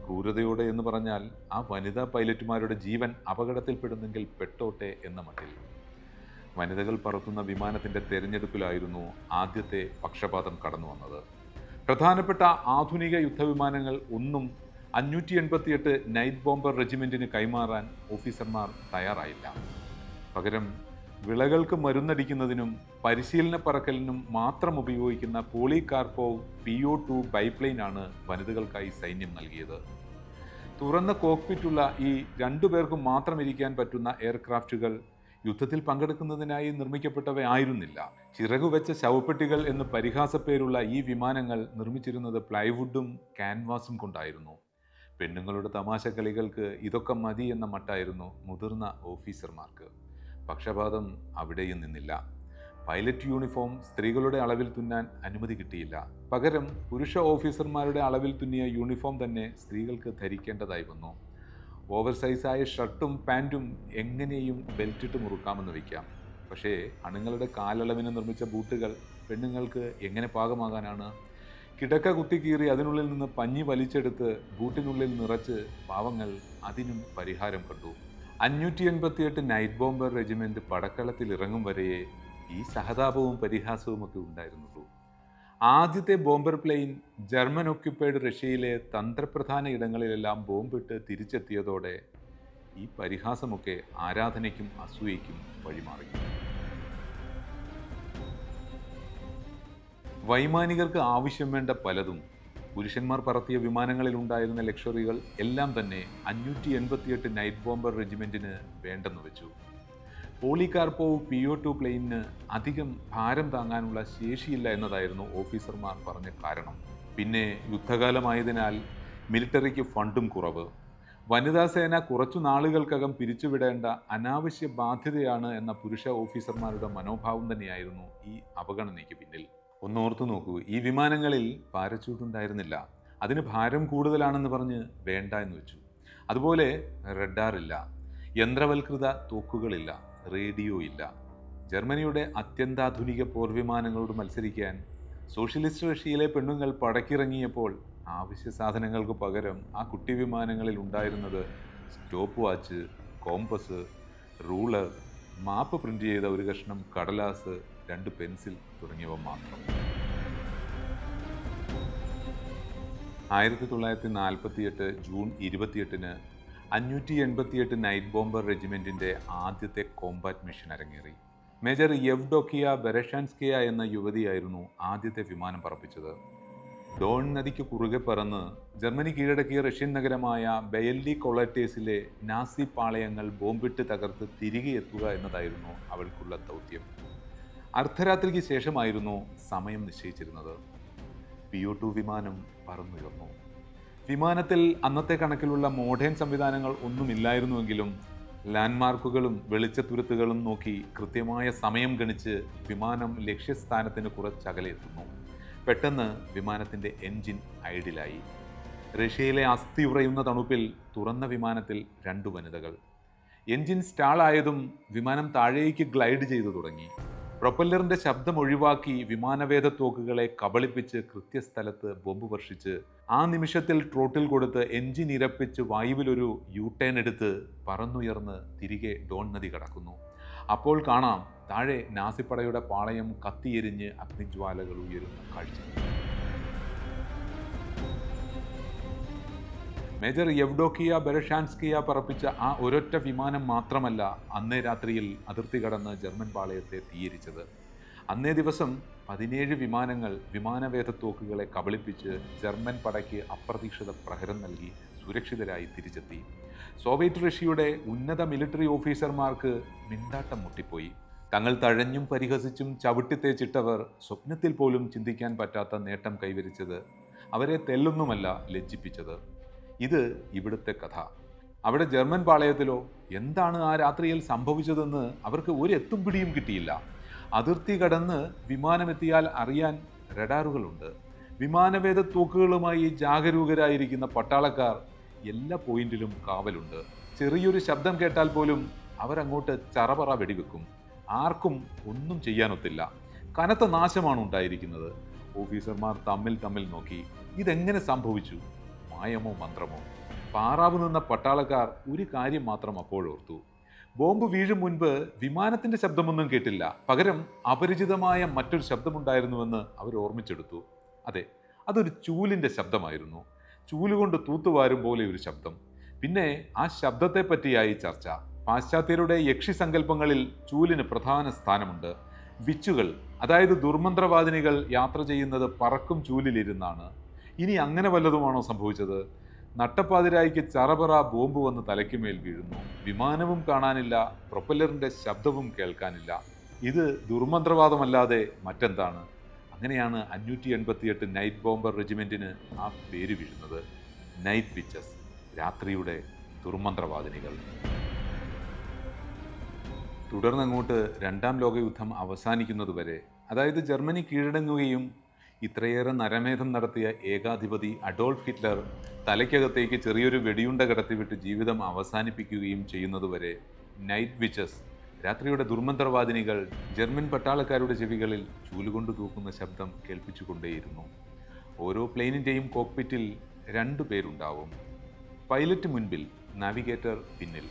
ക്രൂരതയോടെ എന്ന് പറഞ്ഞാൽ ആ വനിതാ പൈലറ്റുമാരുടെ ജീവൻ അപകടത്തിൽപ്പെടുന്നെങ്കിൽ പെട്ടോട്ടെ എന്ന മട്ടിൽ. വനിതകൾ പറത്തുന്ന വിമാനത്തിൻ്റെ തെരഞ്ഞെടുപ്പിലായിരുന്നു ആദ്യത്തെ പക്ഷപാതം കടന്നു വന്നത്. പ്രധാനപ്പെട്ട ആധുനിക യുദ്ധവിമാനങ്ങൾ ഒന്നും 588 നൈറ്റ് ബോംബർ റെജിമെൻറ്റിന് കൈമാറാൻ ഓഫീസർമാർ തയ്യാറായില്ല. പകരം വിളകൾക്ക് മരുന്നടിക്കുന്നതിനും പരിശീലന പറക്കലിനും മാത്രം ഉപയോഗിക്കുന്ന പോളികാർപ്പോവ് PO-2 ബൈപ്ലെയിനാണ് വനിതകൾക്കായി സൈന്യം നൽകിയത്. തുറന്ന കോക്പിറ്റുള്ള ഈ 2 പേർക്കും മാത്രം ഇരിക്കാൻ പറ്റുന്ന എയർക്രാഫ്റ്റുകൾ യുദ്ധത്തിൽ പങ്കെടുക്കുന്നതിനായി നിർമ്മിക്കപ്പെട്ടവ ആയിരുന്നില്ല. ചിറകുവെച്ച ശവപ്പെട്ടികൾ എന്ന് പരിഹാസപ്പേരുള്ള ഈ വിമാനങ്ങൾ നിർമ്മിച്ചിരുന്നത് പ്ലൈവുഡും ക്യാൻവാസും കൊണ്ടായിരുന്നു. പെണ്ണുങ്ങളുടെ തമാശ കളികൾക്ക് ഇതൊക്കെ മതി എന്ന മട്ടായിരുന്നു മുതിർന്ന ഓഫീസർമാർക്ക്. പക്ഷപാതം അവിടെയും നിന്നില്ല. പൈലറ്റ് യൂണിഫോം സ്ത്രീകളുടെ അളവിൽ തുന്നാൻ അനുമതി കിട്ടിയില്ല. പകരം പുരുഷ ഓഫീസർമാരുടെ അളവിൽ തുന്നിയ യൂണിഫോം തന്നെ സ്ത്രീകൾക്ക് ധരിക്കേണ്ടതായി വന്നു. ഓവർ സൈസായ ഷർട്ടും പാൻറ്റും എങ്ങനെയും ബെൽറ്റിട്ട് മുറുക്കാമെന്ന് വയ്ക്കാം. പക്ഷേ ആണുങ്ങളുടെ കാലളവിന് നിർമ്മിച്ച ബൂട്ടുകൾ പെണ്ണുങ്ങൾക്ക് എങ്ങനെ പാകമാകാനാണ്? കിടക്ക കുത്തിക്കീറി അതിനുള്ളിൽ നിന്ന് പഞ്ഞി വലിച്ചെടുത്ത് ബൂട്ടിനുള്ളിൽ നിറച്ച് പാവങ്ങൾ അതിനും പരിഹാരം കണ്ടു. 588 നൈറ്റ് ബോംബർ റെജിമെന്റ് പടക്കളത്തിൽ ഇറങ്ങും വരെയേ ഈ സഹതാപവും പരിഹാസവുമൊക്കെ ഉണ്ടായിരുന്നുള്ളൂ. ആദ്യത്തെ ബോംബർ പ്ലെയിൻ ജർമ്മൻ ഒക്യുപ്പൈഡ് റഷ്യയിലെ തന്ത്രപ്രധാന ഇടങ്ങളിലെല്ലാം ബോംബിട്ട് തിരിച്ചെത്തിയതോടെ ഈ പരിഹാസമൊക്കെ ആരാധനയ്ക്കും അസൂയയ്ക്കും വഴിമാറി. വൈമാനികർക്ക് ആവശ്യം വേണ്ട പലതും പുരുഷന്മാർ പറത്തിയ വിമാനങ്ങളിൽ ഉണ്ടായിരുന്ന ലക്ഷറികൾ എല്ലാം തന്നെ 588 നൈറ്റ് ബോംബർ റെജിമെന്റിന് വേണ്ടെന്ന് വെച്ചു. പോളികാർപ്പോവ് PO-2 പ്ലെയിനിന് അധികം ഭാരം താങ്ങാനുള്ള ശേഷിയില്ല എന്നതായിരുന്നു ഓഫീസർമാർ പറഞ്ഞ കാരണം. പിന്നെ യുദ്ധകാലമായതിനാൽ മിലിറ്ററിക്ക് ഫണ്ടും കുറവ്. വനിതാ സേന കുറച്ചു നാളുകൾക്കകം പിരിച്ചുവിടേണ്ട അനാവശ്യ ബാധ്യതയാണ് എന്ന പുരുഷ ഓഫീസർമാരുടെ മനോഭാവം തന്നെയായിരുന്നു ഈ അവഗണനയ്ക്ക് പിന്നിൽ. ഒന്നോർത്തു നോക്കൂ, ഈ വിമാനങ്ങളിൽ പാരച്യൂട്ട് ഉണ്ടായിരുന്നില്ല. അതിന് ഭാരം കൂടുതലാണെന്ന് പറഞ്ഞ് വേണ്ട എന്ന് വെച്ചു. അതുപോലെ റഡാറില്ല, യന്ത്രവൽകൃത തോക്കുകളില്ല, റേഡിയോ ഇല്ല. ജർമ്മനിയുടെ അത്യന്താധുനിക പോർവിമാനങ്ങളോട് മത്സരിക്കാൻ സോഷ്യലിസ്റ്റ് റഷ്യയിലെ പെണ്ണുങ്ങൾ പടക്കിറങ്ങിയപ്പോൾ ആവശ്യ സാധനങ്ങൾക്ക് പകരം ആ കുട്ടി വിമാനങ്ങളിൽ ഉണ്ടായിരുന്നത് സ്റ്റോപ്പ് വാച്ച്, കോമ്പസ്, റൂളർ, മാപ്പ് പ്രിന്റ് ചെയ്ത ഒരു കഷ്ണം കടലാസ്, 2 പെൻസിൽ തുടങ്ങിയവ മാത്രം. 1948 ജൂൺ 28-ന് 588 നൈറ്റ് ബോംബർ റെജിമെന്റിന്റെ ആദ്യത്തെ കോമ്പാറ്റ് മിഷൻ അരങ്ങേറി. മേജർ യെവ്ഡോക്കിയ ബെരഷാൻസ്കിയ എന്ന യുവതിയായിരുന്നു ആദ്യത്തെ വിമാനം പറപ്പിച്ചത്. ഡോൺ നദിക്ക് കുറുകെ പറന്ന് ജർമ്മനി കീഴടക്കിയ റഷ്യൻ നഗരമായ ബെയല്ലി കൊളറ്റേസിലെ നാസി പാളയങ്ങൾ ബോംബിട്ട് തകർത്ത് തിരികെ എത്തുക എന്നതായിരുന്നു അവൾക്കുള്ള ദൗത്യം. അർദ്ധരാത്രിക്ക് ശേഷമായിരുന്നു സമയം നിശ്ചയിച്ചിരുന്നത്. PO-2 വിമാനം പറന്നുയർന്നു. വിമാനത്തിൽ അന്നത്തെ കണക്കിലുള്ള മോഡേൺ സംവിധാനങ്ങൾ ഒന്നുമില്ലായിരുന്നുവെങ്കിലും ലാൻഡ്മാർക്കുകളും വെളിച്ചത്തുരുത്തുകളും നോക്കി കൃത്യമായ സമയം ഗണിച്ച് വിമാനം ലക്ഷ്യസ്ഥാനത്തിന് കുറച്ചകലെ എത്തുന്നു. പെട്ടെന്ന് വിമാനത്തിൻ്റെ എൻജിൻ ഐഡിലായി. റഷ്യയിലെ അസ്ഥി ഉറയുന്ന തണുപ്പിൽ തുറന്ന വിമാനത്തിൽ 2 വനിതകൾ. എൻജിൻ സ്റ്റാളായതും വിമാനം താഴേക്ക് ഗ്ലൈഡ് ചെയ്തു തുടങ്ങി. പ്രൊപ്പല്ലറിൻ്റെ ശബ്ദം ഒഴിവാക്കി വിമാനവേധ തോക്കുകളെ കബളിപ്പിച്ച് കൃത്യസ്ഥലത്ത് ബോംബ് വർഷിച്ച് ആ നിമിഷത്തിൽ ട്രോട്ടിൽ കൊടുത്ത് എൻജിൻ ഇരപ്പിച്ച് വായുവിലൊരു യൂട്ടേൺ എടുത്ത് പറന്നുയർന്ന് തിരികെ ഡോൺ നദി കടക്കുന്നു. അപ്പോൾ കാണാം താഴെ നാസിപ്പടയുടെ പാളയം കത്തിയെരിഞ്ഞ് അഗ്നിജ്വാലകൾ ഉയരുന്ന കാഴ്ച. മേജർ യെവ്ഡോക്കിയ ബെരഷാൻസ്കിയ പറപ്പിച്ച ആ ഒരൊറ്റ വിമാനം മാത്രമല്ല അന്നേ രാത്രിയിൽ അതിർത്തി കടന്ന് ജർമ്മൻ പാളയത്തെ തീയിരിച്ചത്. അന്നേ ദിവസം 17 വിമാനങ്ങൾ വിമാനവേധ തോക്കുകളെ കബളിപ്പിച്ച് ജർമ്മൻ പടയ്ക്ക് അപ്രതീക്ഷിത പ്രഹരം നൽകി സുരക്ഷിതരായി തിരിച്ചെത്തി. സോവിയറ്റ് റഷ്യയുടെ ഉന്നത മിലിറ്ററി ഓഫീസർമാർക്ക് മിണ്ടാട്ടം മുട്ടിപ്പോയി. തങ്ങൾ തഴഞ്ഞും പരിഹസിച്ചും ചവിട്ടിത്തേച്ചിട്ടവർ സ്വപ്നത്തിൽ പോലും ചിന്തിക്കാൻ പറ്റാത്ത നേട്ടം കൈവരിച്ചത് അവരെ തെല്ലൊന്നുമല്ല ലജ്ജിപ്പിച്ചത്. ഇത് ഇവിടുത്തെ കഥ. അവിടെ ജർമ്മൻ പാളയത്തിലോ എന്താണ് ആ രാത്രിയിൽ സംഭവിച്ചതെന്ന് അവർക്ക് ഒരു എത്തും പിടിയും കിട്ടിയില്ല. അതിർത്തി കടന്ന് വിമാനമെത്തിയാൽ അറിയാൻ റഡാറുകളുണ്ട്. വിമാനവേധ തോക്കുകളുമായി ജാഗരൂകരായിരിക്കുന്ന പട്ടാളക്കാർ എല്ലാ പോയിന്റിലും കാവലുണ്ട്. ചെറിയൊരു ശബ്ദം കേട്ടാൽ പോലും അവരങ്ങോട്ട് ചറപറ വെടിവെക്കും. ആർക്കും ഒന്നും ചെയ്യാനൊത്തില്ല. കനത്ത നാശമാണ് ഉണ്ടായിരിക്കുന്നത്. ഓഫീസർമാർ തമ്മിൽ നോക്കി. ഇതെങ്ങനെ സംഭവിച്ചു? മായമോ മന്ത്രമോ? പാറാവ് നിന്ന പട്ടാളക്കാർ ഒരു കാര്യം മാത്രം അപ്പോഴോർത്തു. ബോംബ് വീഴും മുൻപ് വിമാനത്തിന്റെ ശബ്ദമൊന്നും കേട്ടില്ല. പകരം അപരിചിതമായ മറ്റൊരു ശബ്ദമുണ്ടായിരുന്നുവെന്ന് അവർ ഓർമ്മിച്ചെടുത്തു. അതെ, അതൊരു ചൂലിന്റെ ശബ്ദമായിരുന്നു. ചൂലുകൊണ്ട് തൂത്തുവാരും പോലെ ഒരു ശബ്ദം. പിന്നെ ആ ശബ്ദത്തെ പറ്റിയായി ചർച്ച. പാശ്ചാത്യരുടെ യക്ഷി സങ്കല്പങ്ങളിൽ ചൂലിന് പ്രധാന സ്ഥാനമുണ്ട്. വിച്ചുകൾ, അതായത് ദുർമന്ത്രവാദിനികൾ യാത്ര ചെയ്യുന്നത് പറക്കും ചൂലിലിരുന്നാണ്. ഇനി അങ്ങനെ വല്ലതുമാണോ സംഭവിച്ചത്? നട്ടപ്പാതിരായിക്ക് ചറപറ ബോംബ് വന്ന് തലയ്ക്കുമേൽ വീഴുന്നു. വിമാനവും കാണാനില്ല, പ്രൊപ്പല്ലറിന്റെ ശബ്ദവും കേൾക്കാനില്ല. ഇത് ദുർമന്ത്രവാദമല്ലാതെ മറ്റെന്താണ്? അങ്ങനെയാണ് 588 നൈറ്റ് ബോംബർ റെജിമെന്റിന് ആ പേര് വീഴുന്നത്. നൈറ്റ് വിച്ചസ്, രാത്രിയുടെ ദുർമന്ത്രവാദിനികൾ. തുടർന്നങ്ങോട്ട് 2ാം ലോകയുദ്ധം അവസാനിക്കുന്നതുവരെ, അതായത് ജർമ്മനി കീഴടങ്ങുകയും ഇത്രയേറെ നരമേധം നടത്തിയ ഏകാധിപതി അഡോൾഫ് ഹിറ്റ്ലർ തലയ്ക്കകത്തേക്ക് ചെറിയൊരു വെടിയുണ്ട കടത്തിവിട്ട് ജീവിതം അവസാനിപ്പിക്കുകയും ചെയ്യുന്നതുവരെ നൈറ്റ് വിച്ചസ്, രാത്രിയുടെ ദുർമന്ത്രവാദിനികൾ ജർമ്മൻ പട്ടാളക്കാരുടെ ചെവികളിൽ ചൂലുകൊണ്ട് തൂക്കുന്ന ശബ്ദം കേൾപ്പിച്ചുകൊണ്ടേയിരുന്നു. ഓരോ പ്ലെയിനിൻ്റെയും കോക്പിറ്റിൽ 2 പേരുണ്ടാവും. പൈലറ്റ് മുൻപിൽ, നാവിഗേറ്റർ പിന്നിൽ.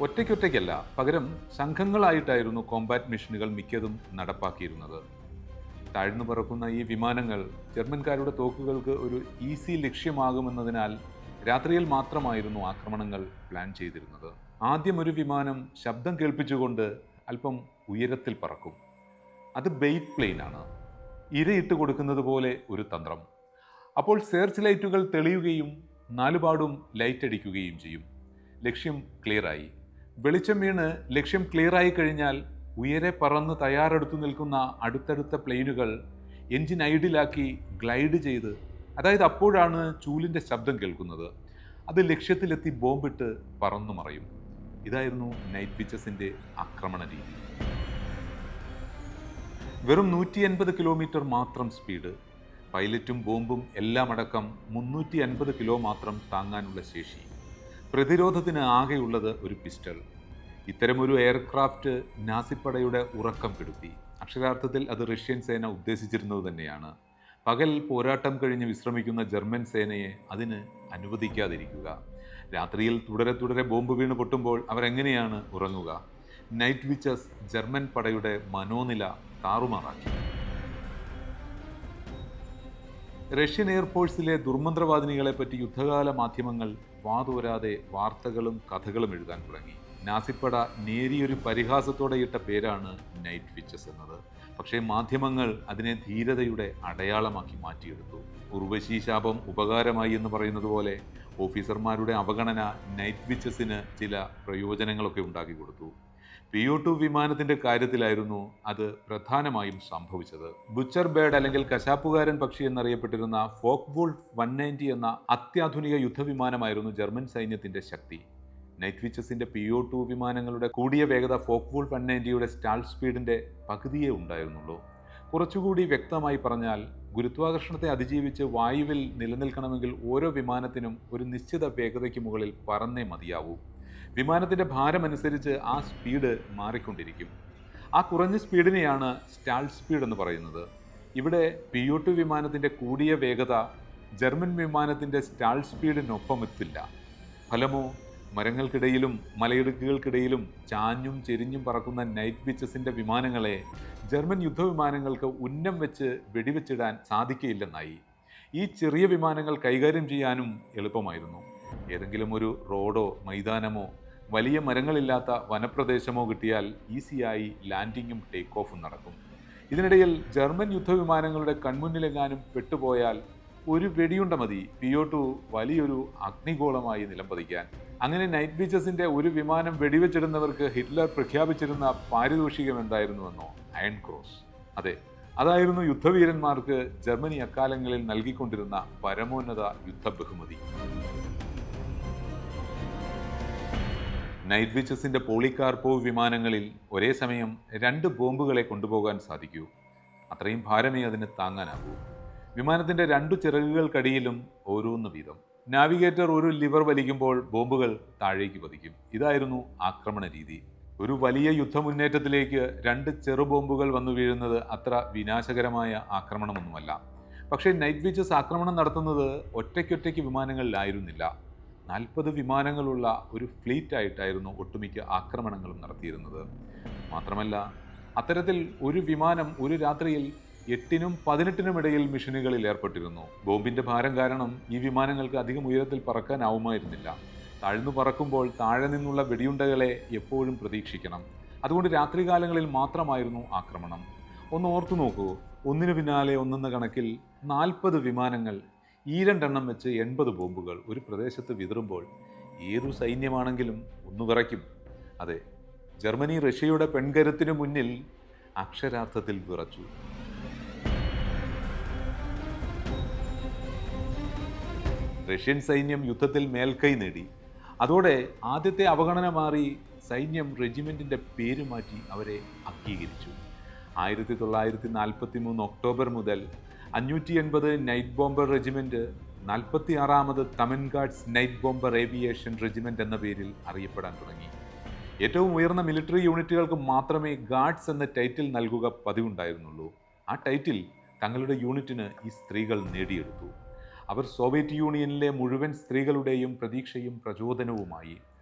ഒറ്റയ്ക്കൊറ്റയ്ക്കല്ല, പകരം സംഘങ്ങളായിട്ടായിരുന്നു കോമ്പാറ്റ് മിഷനുകൾ മിക്കതും നടപ്പാക്കിയിരുന്നത്. താഴ്ന്നു പറക്കുന്ന ഈ വിമാനങ്ങൾ ജർമ്മൻകാരുടെ തോക്കുകൾക്ക് ഒരു ഈസി ലക്ഷ്യമാകുമെന്നതിനാൽ രാത്രിയിൽ മാത്രമായിരുന്നു ആക്രമണങ്ങൾ പ്ലാൻ ചെയ്തിരുന്നത്. ആദ്യം ഒരു വിമാനം ശബ്ദം കേൾപ്പിച്ചുകൊണ്ട് അല്പം ഉയരത്തിൽ പറക്കും. അത് ബെയ്റ്റ് പ്ലെയിനാണ്. ഇരയിട്ട് കൊടുക്കുന്നത് പോലെ ഒരു തന്ത്രം. അപ്പോൾ സെർച്ച് ലൈറ്റുകൾ തെളിയുകയും നാലുപാടും ലൈറ്റ് അടിക്കുകയും ചെയ്യും. ലക്ഷ്യം ക്ലിയറായി. വെളിച്ചം വീണ് ലക്ഷ്യം ക്ലിയറായി കഴിഞ്ഞാൽ ഉയരെ പറന്ന് തയ്യാറെടുത്തു നിൽക്കുന്ന അടുത്തടുത്ത പ്ലെയിനുകൾ എൻജിൻ ഐഡിലാക്കി ഗ്ലൈഡ് ചെയ്ത്, അതായത് അപ്പോഴാണ് ചൂലിൻ്റെ ശബ്ദം കേൾക്കുന്നത്. അത് ലക്ഷ്യത്തിലെത്തി ബോംബിട്ട് പറന്നു മറയും. ഇതായിരുന്നു നൈറ്റ് വിച്ചസിൻ്റെ ആക്രമണ രീതി. വെറും 180 കിലോമീറ്റർ മാത്രം സ്പീഡ്. പൈലറ്റും ബോംബും എല്ലാം അടക്കം 350 കിലോ മാത്രം താങ്ങാനുള്ള ശേഷി. പ്രതിരോധത്തിന് ആകെയുള്ളത് ഒരു പിസ്റ്റൾ. ഇത്തരമൊരു എയർക്രാഫ്റ്റ് നാസിപ്പടയുടെ ഉറക്കം കെടുത്തി. അക്ഷരാർത്ഥത്തിൽ അത് റഷ്യൻ സേന ഉദ്ദേശിച്ചിരുന്നത് തന്നെയാണ്. പകൽ പോരാട്ടം കഴിഞ്ഞ് വിശ്രമിക്കുന്ന ജർമ്മൻ സേനയെ അതിന് അനുവദിക്കാതിരിക്കുക. രാത്രിയിൽ തുടരെ തുടരെ ബോംബ് വീണ് പൊട്ടുമ്പോൾ അവരെങ്ങനെയാണ് ഉറങ്ങുക? നൈറ്റ് വിച്ചസ് ജർമ്മൻ പടയുടെ മനോനില താറുമാറാക്കി. റഷ്യൻ എയർഫോഴ്സിലെ ദുർമന്ത്രവാദിനികളെപ്പറ്റി യുദ്ധകാല മാധ്യമങ്ങൾ വാതോരാതെ വാർത്തകളും കഥകളും എഴുതാൻ തുടങ്ങി. നാസിപ്പട നേരിയൊരു പരിഹാസത്തോടെ ഇട്ട പേരാണ് നൈറ്റ് വിച്ചസ് എന്നത്. പക്ഷേ മാധ്യമങ്ങൾ അതിനെ ധീരതയുടെ അടയാളമാക്കി മാറ്റിയെടുത്തു. ഉർവശി ശാപം ഉപകാരമായി എന്ന് പറയുന്നത് പോലെ ഓഫീസർമാരുടെ അവഗണന നൈറ്റ് വിച്ചസിന് ചില പ്രയോജനങ്ങളൊക്കെ ഉണ്ടാക്കി കൊടുത്തു. PO-2 വിമാനത്തിന്റെ കാര്യത്തിലായിരുന്നു അത് പ്രധാനമായും സംഭവിച്ചത്. ബുച്ചർ ബേർഡ് അല്ലെങ്കിൽ കശാപ്പുകാരൻ പക്ഷി എന്നറിയപ്പെട്ടിരുന്ന ഫോക്ക് വൂൾഫ് 190 എന്ന അത്യാധുനിക യുദ്ധവിമാനമായിരുന്നു ജർമ്മൻ സൈന്യത്തിന്റെ ശക്തി. നൈറ്റ് വിച്ചസിന്റെ PO-2 വിമാനങ്ങളുടെ കൂടിയ വേഗത ഫോക്ക് വൂൾഫ് 190യുടെ സ്റ്റാൾ സ്പീഡിന്റെ പകുതിയേ ഉണ്ടായിരുന്നുള്ളൂ. കുറച്ചുകൂടി വ്യക്തമായി പറഞ്ഞാൽ, ഗുരുത്വാകർഷണത്തെ അതിജീവിച്ച് വായുവിൽ നിലനിൽക്കണമെങ്കിൽ ഓരോ വിമാനത്തിനും ഒരു നിശ്ചിത വേഗതയ്ക്ക് മുകളിൽ പറന്നേ മതിയാവൂ. വിമാനത്തിൻ്റെ ഭാരമനുസരിച്ച് ആ സ്പീഡ് മാറിക്കൊണ്ടിരിക്കും. ആ കുറഞ്ഞ സ്പീഡിനെയാണ് സ്റ്റാൾ സ്പീഡ് എന്ന് പറയുന്നത്. ഇവിടെ PO-2 വിമാനത്തിൻ്റെ കൂടിയ വേഗത ജർമ്മൻ വിമാനത്തിൻ്റെ സ്റ്റാൾ സ്പീഡിനൊപ്പം എത്തില്ല. ഫലമോ, മരങ്ങൾക്കിടയിലും മലയിടുക്കുകൾക്കിടയിലും ചാഞ്ഞും ചെരിഞ്ഞും പറക്കുന്ന നൈറ്റ് വിച്ചസിൻ്റെ വിമാനങ്ങളെ ജർമ്മൻ യുദ്ധവിമാനങ്ങൾക്ക് ഉന്നം വെച്ച് വെടിവെച്ചിടാൻ സാധിക്കയില്ലെന്നായി. ഈ ചെറിയ വിമാനങ്ങൾ കൈകാര്യം ചെയ്യാനും എളുപ്പമായിരുന്നു. ഏതെങ്കിലും ഒരു റോഡോ മൈതാനമോ വലിയ മരങ്ങളില്ലാത്ത വനപ്രദേശമോ കിട്ടിയാൽ ഈസിയായി ലാൻഡിങ്ങും ടേക്ക് ഓഫും നടക്കും. ഇതിനിടയിൽ ജർമ്മൻ യുദ്ധവിമാനങ്ങളുടെ കൺമുന്നിലെങ്ങാനും പെട്ടുപോയാൽ ഒരു വെടിയുണ്ട മതി PO-2 വലിയൊരു അഗ്നിഗോളമായി നിലംപതിക്കാൻ. അങ്ങനെ നൈറ്റ് വിച്ചസിന്റെ ഒരു വിമാനം വെടിവെച്ചിടുന്നവർക്ക് ഹിറ്റ്ലർ പ്രഖ്യാപിച്ചിരുന്ന പാരിതോഷികം എന്തായിരുന്നുവെന്നോ? Iron cross. അതെ, അതായിരുന്നു യുദ്ധവീരന്മാർക്ക് ജർമ്മനി അക്കാലങ്ങളിൽ നൽകിക്കൊണ്ടിരുന്ന പരമോന്നത യുദ്ധ ബഹുമതി. നൈറ്റ് വിച്ചസിന്റെ പോളികാർപ്പോവ് വിമാനങ്ങളിൽ ഒരേ സമയം 2 ബോംബുകളെ കൊണ്ടുപോകാൻ സാധിക്കൂ. അത്രയും ഭാരമേ അതിന് താങ്ങാനാകൂ. വിമാനത്തിന്റെ 2 ചിറകുകൾക്കടിയിലും ഓരോന്ന് വീതം. നാവിഗേറ്റർ ഒരു ലിവർ വലിക്കുമ്പോൾ ബോംബുകൾ താഴേക്ക് പതിക്കും. ഇതായിരുന്നു ആക്രമണ രീതി. ഒരു വലിയ യുദ്ധമുന്നേറ്റത്തിലേക്ക് 2 ചെറു ബോംബുകൾ വന്നു വീഴുന്നത് അത്ര വിനാശകരമായ ആക്രമണമൊന്നുമല്ല. പക്ഷേ നൈറ്റ് വിച്ചസ് ആക്രമണം നടത്തുന്നത് ഒറ്റയ്ക്കൊറ്റയ്ക്ക് വിമാനങ്ങളിലായിരുന്നില്ല. 40 വിമാനങ്ങളുള്ള ഒരു ഫ്ലീറ്റ് ആയിട്ടായിരുന്നു ഒട്ടുമിക്ക ആക്രമണങ്ങളും നടത്തിയിരുന്നത്. മാത്രമല്ല, അത്തരത്തിൽ ഒരു വിമാനം ഒരു രാത്രിയിൽ 8നും 18നും ഇടയിൽ മിഷനുകളിൽ ഏർപ്പെട്ടിരുന്നു. ബോംബിന്റെ ഭാരം കാരണം ഈ വിമാനങ്ങൾക്ക് അധികം ഉയരത്തിൽ പറക്കാനാവുമായിരുന്നില്ല. താഴ്ന്നു പറക്കുമ്പോൾ താഴെ നിന്നുള്ള വെടിയുണ്ടകളെ എപ്പോഴും പ്രതീക്ഷിക്കണം. അതുകൊണ്ട് രാത്രികാലങ്ങളിൽ മാത്രമായിരുന്നു ആക്രമണം. ഒന്ന് ഓർത്തു നോക്കൂ, ഒന്നിനു പിന്നാലെ ഒന്നെന്ന കണക്കിൽ 40 വിമാനങ്ങൾ, ഈ 2 എണ്ണം വെച്ച് 80 ബോംബുകൾ ഒരു പ്രദേശത്ത് വിതറുമ്പോൾ ഏതു സൈന്യമാണെങ്കിലും ഒന്ന് വിറയ്ക്കും. അതെ, ജർമ്മനി റഷ്യയുടെ പെൺകരുത്തിനു മുന്നിൽ അക്ഷരാർത്ഥത്തിൽ വിറച്ചു. റഷ്യൻ സൈന്യം യുദ്ധത്തിൽ മേൽക്കൈ നേടി. അതോടെ ആദ്യത്തെ അവഗണന മാറി സൈന്യം റെജിമെന്റിന്റെ പേര് മാറ്റി അവരെ അംഗീകരിച്ചു. 1943 ഒക്ടോബർ മുതൽ 580 നൈറ്റ് ബോംബർ റെജിമെന്റ് 46ാമത് Taman guards night bomber aviation regiment എന്ന പേരിൽ അറിയപ്പെടാൻ തുടങ്ങി. ഏറ്റവും ഉയർന്ന മിലിറ്ററി യൂണിറ്റുകൾക്ക് മാത്രമേ ഗാർഡ്സ് എന്ന ടൈറ്റിൽ നൽകുക പതിവുണ്ടായിരുന്നുള്ളൂ. ആ ടൈറ്റിൽ തങ്ങളുടെ യൂണിറ്റിന് ഈ സ്ത്രീകൾ നേടിയെടുത്തു. അവർ സോവിയറ്റ് യൂണിയനിലെ മുഴുവൻ സ്ത്രീകളുടെയും പ്രതീക്ഷയും പ്രചോദനവുമായി.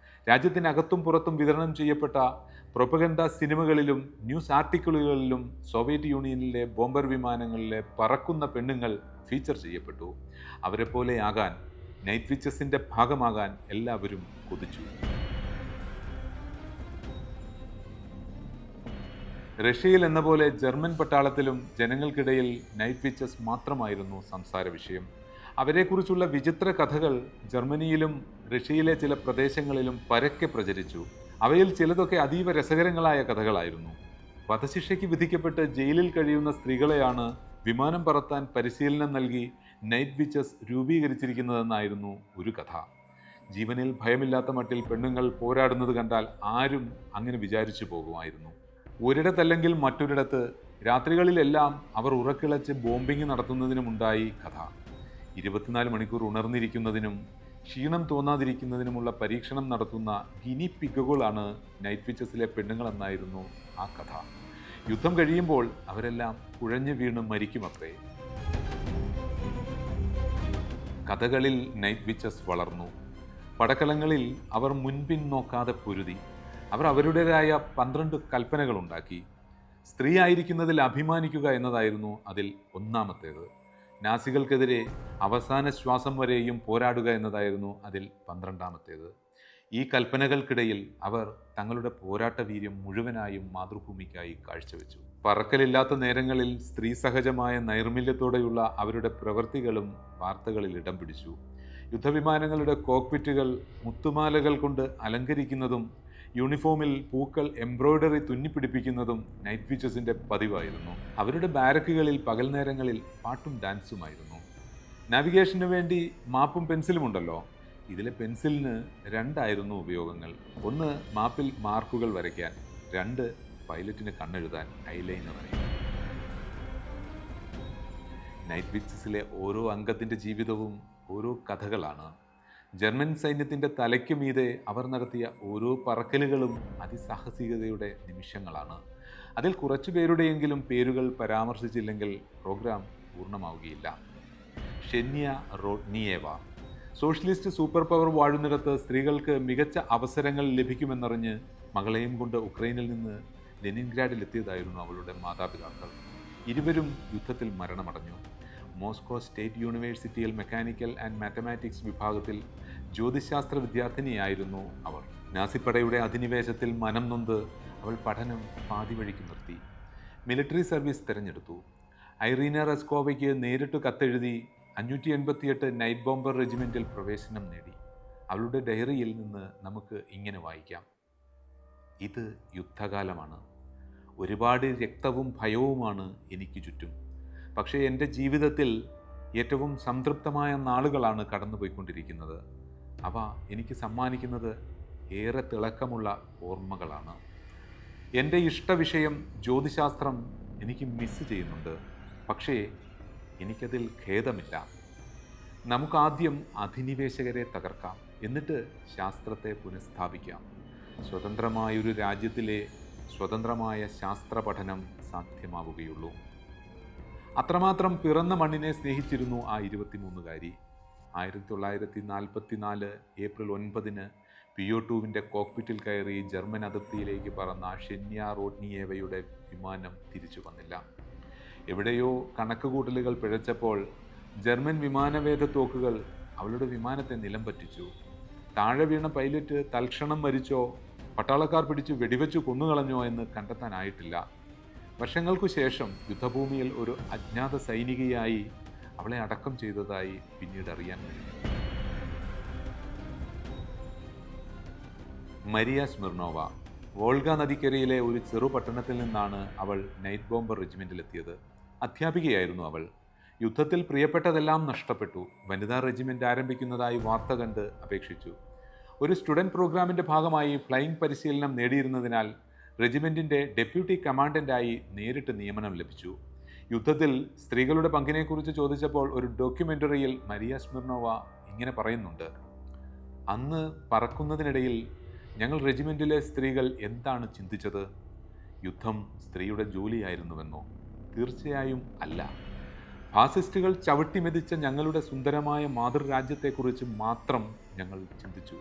രാജ്യത്തിനകത്തും പുറത്തും വിതരണം ചെയ്യപ്പെട്ട പ്രൊപ്പഗൻഡ സിനിമകളിലും ന്യൂസ് ആർട്ടിക്കിളുകളിലും സോവിയറ്റ് യൂണിയനിലെ ബോംബർ വിമാനങ്ങളിലെ പറക്കുന്ന പെണ്ണുങ്ങൾ ഫീച്ചർ ചെയ്യപ്പെട്ടു. അവരെപ്പോലെയാകാൻ, നൈറ്റ് വിച്ചസിന്റെ ഭാഗമാകാൻ എല്ലാവരും കൊതിച്ചു. റഷ്യയിൽ എന്ന പോലെ ജർമ്മൻ പട്ടാളത്തിലും ജനങ്ങൾക്കിടയിൽ നൈറ്റ് വിച്ചസ് മാത്രമായിരുന്നു സംസാര വിഷയം. അവരെക്കുറിച്ചുള്ള വിചിത്ര കഥകൾ ജർമ്മനിയിലും റഷ്യയിലെ ചില പ്രദേശങ്ങളിലും പരക്കെ പ്രചരിച്ചു. അവയിൽ ചിലതൊക്കെ അതീവ രസകരങ്ങളായ കഥകളായിരുന്നു. വധശിക്ഷയ്ക്ക് വിധിക്കപ്പെട്ട് ജയിലിൽ കഴിയുന്ന സ്ത്രീകളെയാണ് വിമാനം പറത്താൻ പരിശീലനം നൽകി നൈറ്റ് വിച്ചസ് രൂപീകരിച്ചിരിക്കുന്നതെന്നായിരുന്നു ഒരു കഥ. ജീവനിൽ ഭയമില്ലാത്ത മട്ടിൽ പെണ്ണുങ്ങൾ പോരാടുന്നത് കണ്ടാൽ ആരും അങ്ങനെ വിചാരിച്ചു പോകുമായിരുന്നു. ഒരിടത്തല്ലെങ്കിൽ മറ്റൊരിടത്ത് രാത്രികളിലെല്ലാം അവർ ഉറക്കിളച്ച് ബോംബിംഗ് നടത്തുന്നതിനുമുണ്ടായി കഥ. 24 മണിക്കൂർ ഉണർന്നിരിക്കുന്നതിനും ക്ഷീണം തോന്നാതിരിക്കുന്നതിനുമുള്ള പരീക്ഷണം നടത്തുന്ന ഗിനി പിഗുകളാണ് നൈറ്റ് വിച്ചസിലെ പെണ്ണുങ്ങളെന്നായിരുന്നു ആ കഥ. യുദ്ധം കഴിയുമ്പോൾ അവരെല്ലാം കുഴഞ്ഞു വീണ് മരിക്കുമത്രേ. കഥകളിൽ നൈറ്റ് വിച്ചസ് വളർന്നു. പടക്കളങ്ങളിൽ അവർ മുൻപിൻ നോക്കാതെ പൊരുതി. അവർ അവരുടേതായ 12 കൽപ്പനകളുണ്ടാക്കി. സ്ത്രീ ആയിരിക്കുന്നതിൽ അഭിമാനിക്കുക എന്നതായിരുന്നു അതിൽ ഒന്നാമത്തേത്. നാസികൾക്കെതിരെ അവസാന ശ്വാസം വരെയും പോരാടുക എന്നതായിരുന്നു അതിൽ 12ാമത്തേത്. ഈ കൽപ്പനകൾക്കിടയിൽ അവർ തങ്ങളുടെ പോരാട്ട വീര്യം മുഴുവനായും മാതൃഭൂമിക്കായി കാഴ്ചവെച്ചു. പറക്കലില്ലാത്ത നേരങ്ങളിൽ സ്ത്രീ സഹജമായ നൈർമല്യത്തോടെയുള്ള അവരുടെ പ്രവൃത്തികളും വാർത്തകളിൽ ഇടം പിടിച്ചു. യുദ്ധവിമാനങ്ങളുടെ കോക്പിറ്റുകൾ മുത്തുമാലകൾ കൊണ്ട് അലങ്കരിക്കുന്നതും യൂണിഫോമിൽ പൂക്കൾ എംബ്രോയ്ഡറി തുന്നിപ്പിടിപ്പിക്കുന്നതും നൈറ്റ് വിച്ചസിൻ്റെ പതിവായിരുന്നു. അവരുടെ ബാരക്കുകളിൽ പകൽ നേരങ്ങളിൽ പാട്ടും ഡാൻസുമായിരുന്നു. നാവിഗേഷന് വേണ്ടി മാപ്പും പെൻസിലും ഉണ്ടല്ലോ. ഇതിലെ പെൻസിലിന് 2 ഉപയോഗങ്ങൾ. 1 മാപ്പിൽ മാർക്കുകൾ വരയ്ക്കാൻ, 2 പൈലറ്റിന് കണ്ണെഴുതാൻ ഐലൈനർ വരയ്ക്കാൻ. നൈറ്റ് വിച്ചസിലെ ഓരോ അംഗത്തിൻ്റെ ജീവിതവും ഓരോ കഥകളാണ്. ജർമ്മൻ സൈന്യത്തിൻ്റെ തലയ്ക്ക് മീതെ അവർ നടത്തിയ ഓരോ പറക്കലുകളും അതിസാഹസികതയുടെ നിമിഷങ്ങളാണ്. അതിൽ കുറച്ചു പേരുടെയെങ്കിലും പേരുകൾ പരാമർശിച്ചില്ലെങ്കിൽ പ്രോഗ്രാം പൂർണ്ണമാവുകയില്ല. ഷെന്യ റോഡ്നിയേവ. സോഷ്യലിസ്റ്റ് സൂപ്പർ പവർ വാഴുന്നിടത്ത് സ്ത്രീകൾക്ക് മികച്ച അവസരങ്ങൾ ലഭിക്കുമെന്നറിഞ്ഞ് മകളെയും കൊണ്ട് ഉക്രൈനിൽ നിന്ന് ലെനിൻഗ്രാഡിലെത്തിയതായിരുന്നു അവളുടെ മാതാപിതാക്കൾ. ഇരുവരും യുദ്ധത്തിൽ മരണമടഞ്ഞു. മോസ്കോ സ്റ്റേറ്റ് യൂണിവേഴ്സിറ്റിയിൽ മെക്കാനിക്കൽ ആൻഡ് മാത്തമാറ്റിക്സ് വിഭാഗത്തിൽ ജ്യോതിശാസ്ത്ര വിദ്യാർത്ഥിനിയായിരുന്നു അവർ. നാസിപ്പടയുടെ അധിനിവേശത്തിൽ മനം നൊന്ത് അവൾ പഠനം പാതി വഴിക്ക് നിർത്തി. മിലിറ്ററി സർവീസ് തിരഞ്ഞെടുത്തു. ഐറീന റസ്കോവയ്ക്ക് നേരിട്ട് കത്തെഴുതി 588 നൈറ്റ് ബോംബർ റെജിമെൻറ്റിൽ പ്രവേശനം നേടി. അവളുടെ ഡയറിയിൽ നിന്ന് നമുക്ക് ഇങ്ങനെ വായിക്കാം: ഇത് യുദ്ധകാലമാണ്. ഒരുപാട് രക്തവും ഭയവുമാണ് എനിക്ക് ചുറ്റും. പക്ഷേ എൻ്റെ ജീവിതത്തിൽ ഏറ്റവും സംതൃപ്തമായ നാളുകളാണ് കടന്നുപോയിക്കൊണ്ടിരിക്കുന്നത്. അവ എനിക്ക് സമ്മാനിക്കുന്നത് ഏറെ തിളക്കമുള്ള ഓർമ്മകളാണ്. എൻ്റെ ഇഷ്ടവിഷയം ജ്യോതിശാസ്ത്രം എനിക്ക് മിസ് ചെയ്യുന്നുണ്ട്. പക്ഷേ എനിക്കതിൽ ഖേദമില്ല. നമുക്കാദ്യം അധിനിവേശകരെ തകർക്കാം, എന്നിട്ട് ശാസ്ത്രത്തെ പുനഃസ്ഥാപിക്കാം. സ്വതന്ത്രമായൊരു രാജ്യത്തിലെ സ്വതന്ത്രമായ ശാസ്ത്ര പഠനം സാധ്യമാവുകയുള്ളൂ. അത്രമാത്രം പിറന്ന മണ്ണിനെ സ്നേഹിച്ചിരുന്നു ആ 23കാരി. 1944 ഏപ്രിൽ 9 PO2 കോക്പിറ്റിൽ കയറി ജർമ്മൻ അതിർത്തിയിലേക്ക് പറന്ന ഷെന്യ റോഡ്നിയേവയുടെ വിമാനം തിരിച്ചു വന്നില്ല. എവിടെയോ കണക്കുകൂട്ടലുകൾ പിഴച്ചപ്പോൾ ജർമ്മൻ വിമാനവേദ തോക്കുകൾ അവളുടെ വിമാനത്തെ നിലം പറ്റിച്ചു. താഴെ വീണ പൈലറ്റ് തൽക്ഷണം മരിച്ചോ പട്ടാളക്കാർ പിടിച്ച് വെടിവെച്ചു കൊന്നുകളഞ്ഞോ എന്ന് കണ്ടെത്താനായിട്ടില്ല. വർഷങ്ങൾക്കു ശേഷം യുദ്ധഭൂമിയിൽ ഒരു അജ്ഞാത സൈനികയായി അവളെ അടക്കം ചെയ്തതായി പിന്നീട് അറിയാൻ കഴിഞ്ഞു. മരിയ സ്മിർനോവ. വോൾഗ നദിക്കരയിലെ ഒരു ചെറു പട്ടണത്തിൽ നിന്നാണ് അവൾ നൈറ്റ് ബോംബർ റെജിമെൻറ്റിലെത്തിയത്. അധ്യാപികയായിരുന്നു അവൾ. യുദ്ധത്തിൽ പ്രിയപ്പെട്ടതെല്ലാം നഷ്ടപ്പെട്ടു. വനിതാ റെജിമെൻ്റ് ആരംഭിക്കുന്നതായി വാർത്ത കണ്ട് അപേക്ഷിച്ചു. ഒരു സ്റ്റുഡൻറ് പ്രോഗ്രാമിൻ്റെ ഭാഗമായി ഫ്ലൈയിങ് പരിശീലനം നേടിയിരുന്നതിനാൽ റെജിമെൻറ്റിൻ്റെ ഡെപ്യൂട്ടി കമാൻഡൻ്റായി നേരിട്ട് നിയമനം ലഭിച്ചു. യുദ്ധത്തിൽ സ്ത്രീകളുടെ പങ്കിനെക്കുറിച്ച് ചോദിച്ചപ്പോൾ ഒരു ഡോക്യുമെൻ്ററിയിൽ മരിയ സ്മിർനോവ ഇങ്ങനെ പറയുന്നുണ്ട്: അന്ന് പറക്കുന്നതിനിടയിൽ ഞങ്ങൾ റെജിമെൻറ്റിലെ സ്ത്രീകൾ എന്താണ് ചിന്തിച്ചത്? യുദ്ധം സ്ത്രീയുടെ ജോലിയായിരുന്നുവെന്നോ? തീർച്ചയായും അല്ല. ഫാസിസ്റ്റുകൾ ചവിട്ടിമെതിച്ച ഞങ്ങളുടെ സുന്ദരമായ മാതൃരാജ്യത്തെക്കുറിച്ച് മാത്രം ഞങ്ങൾ ചിന്തിച്ചു.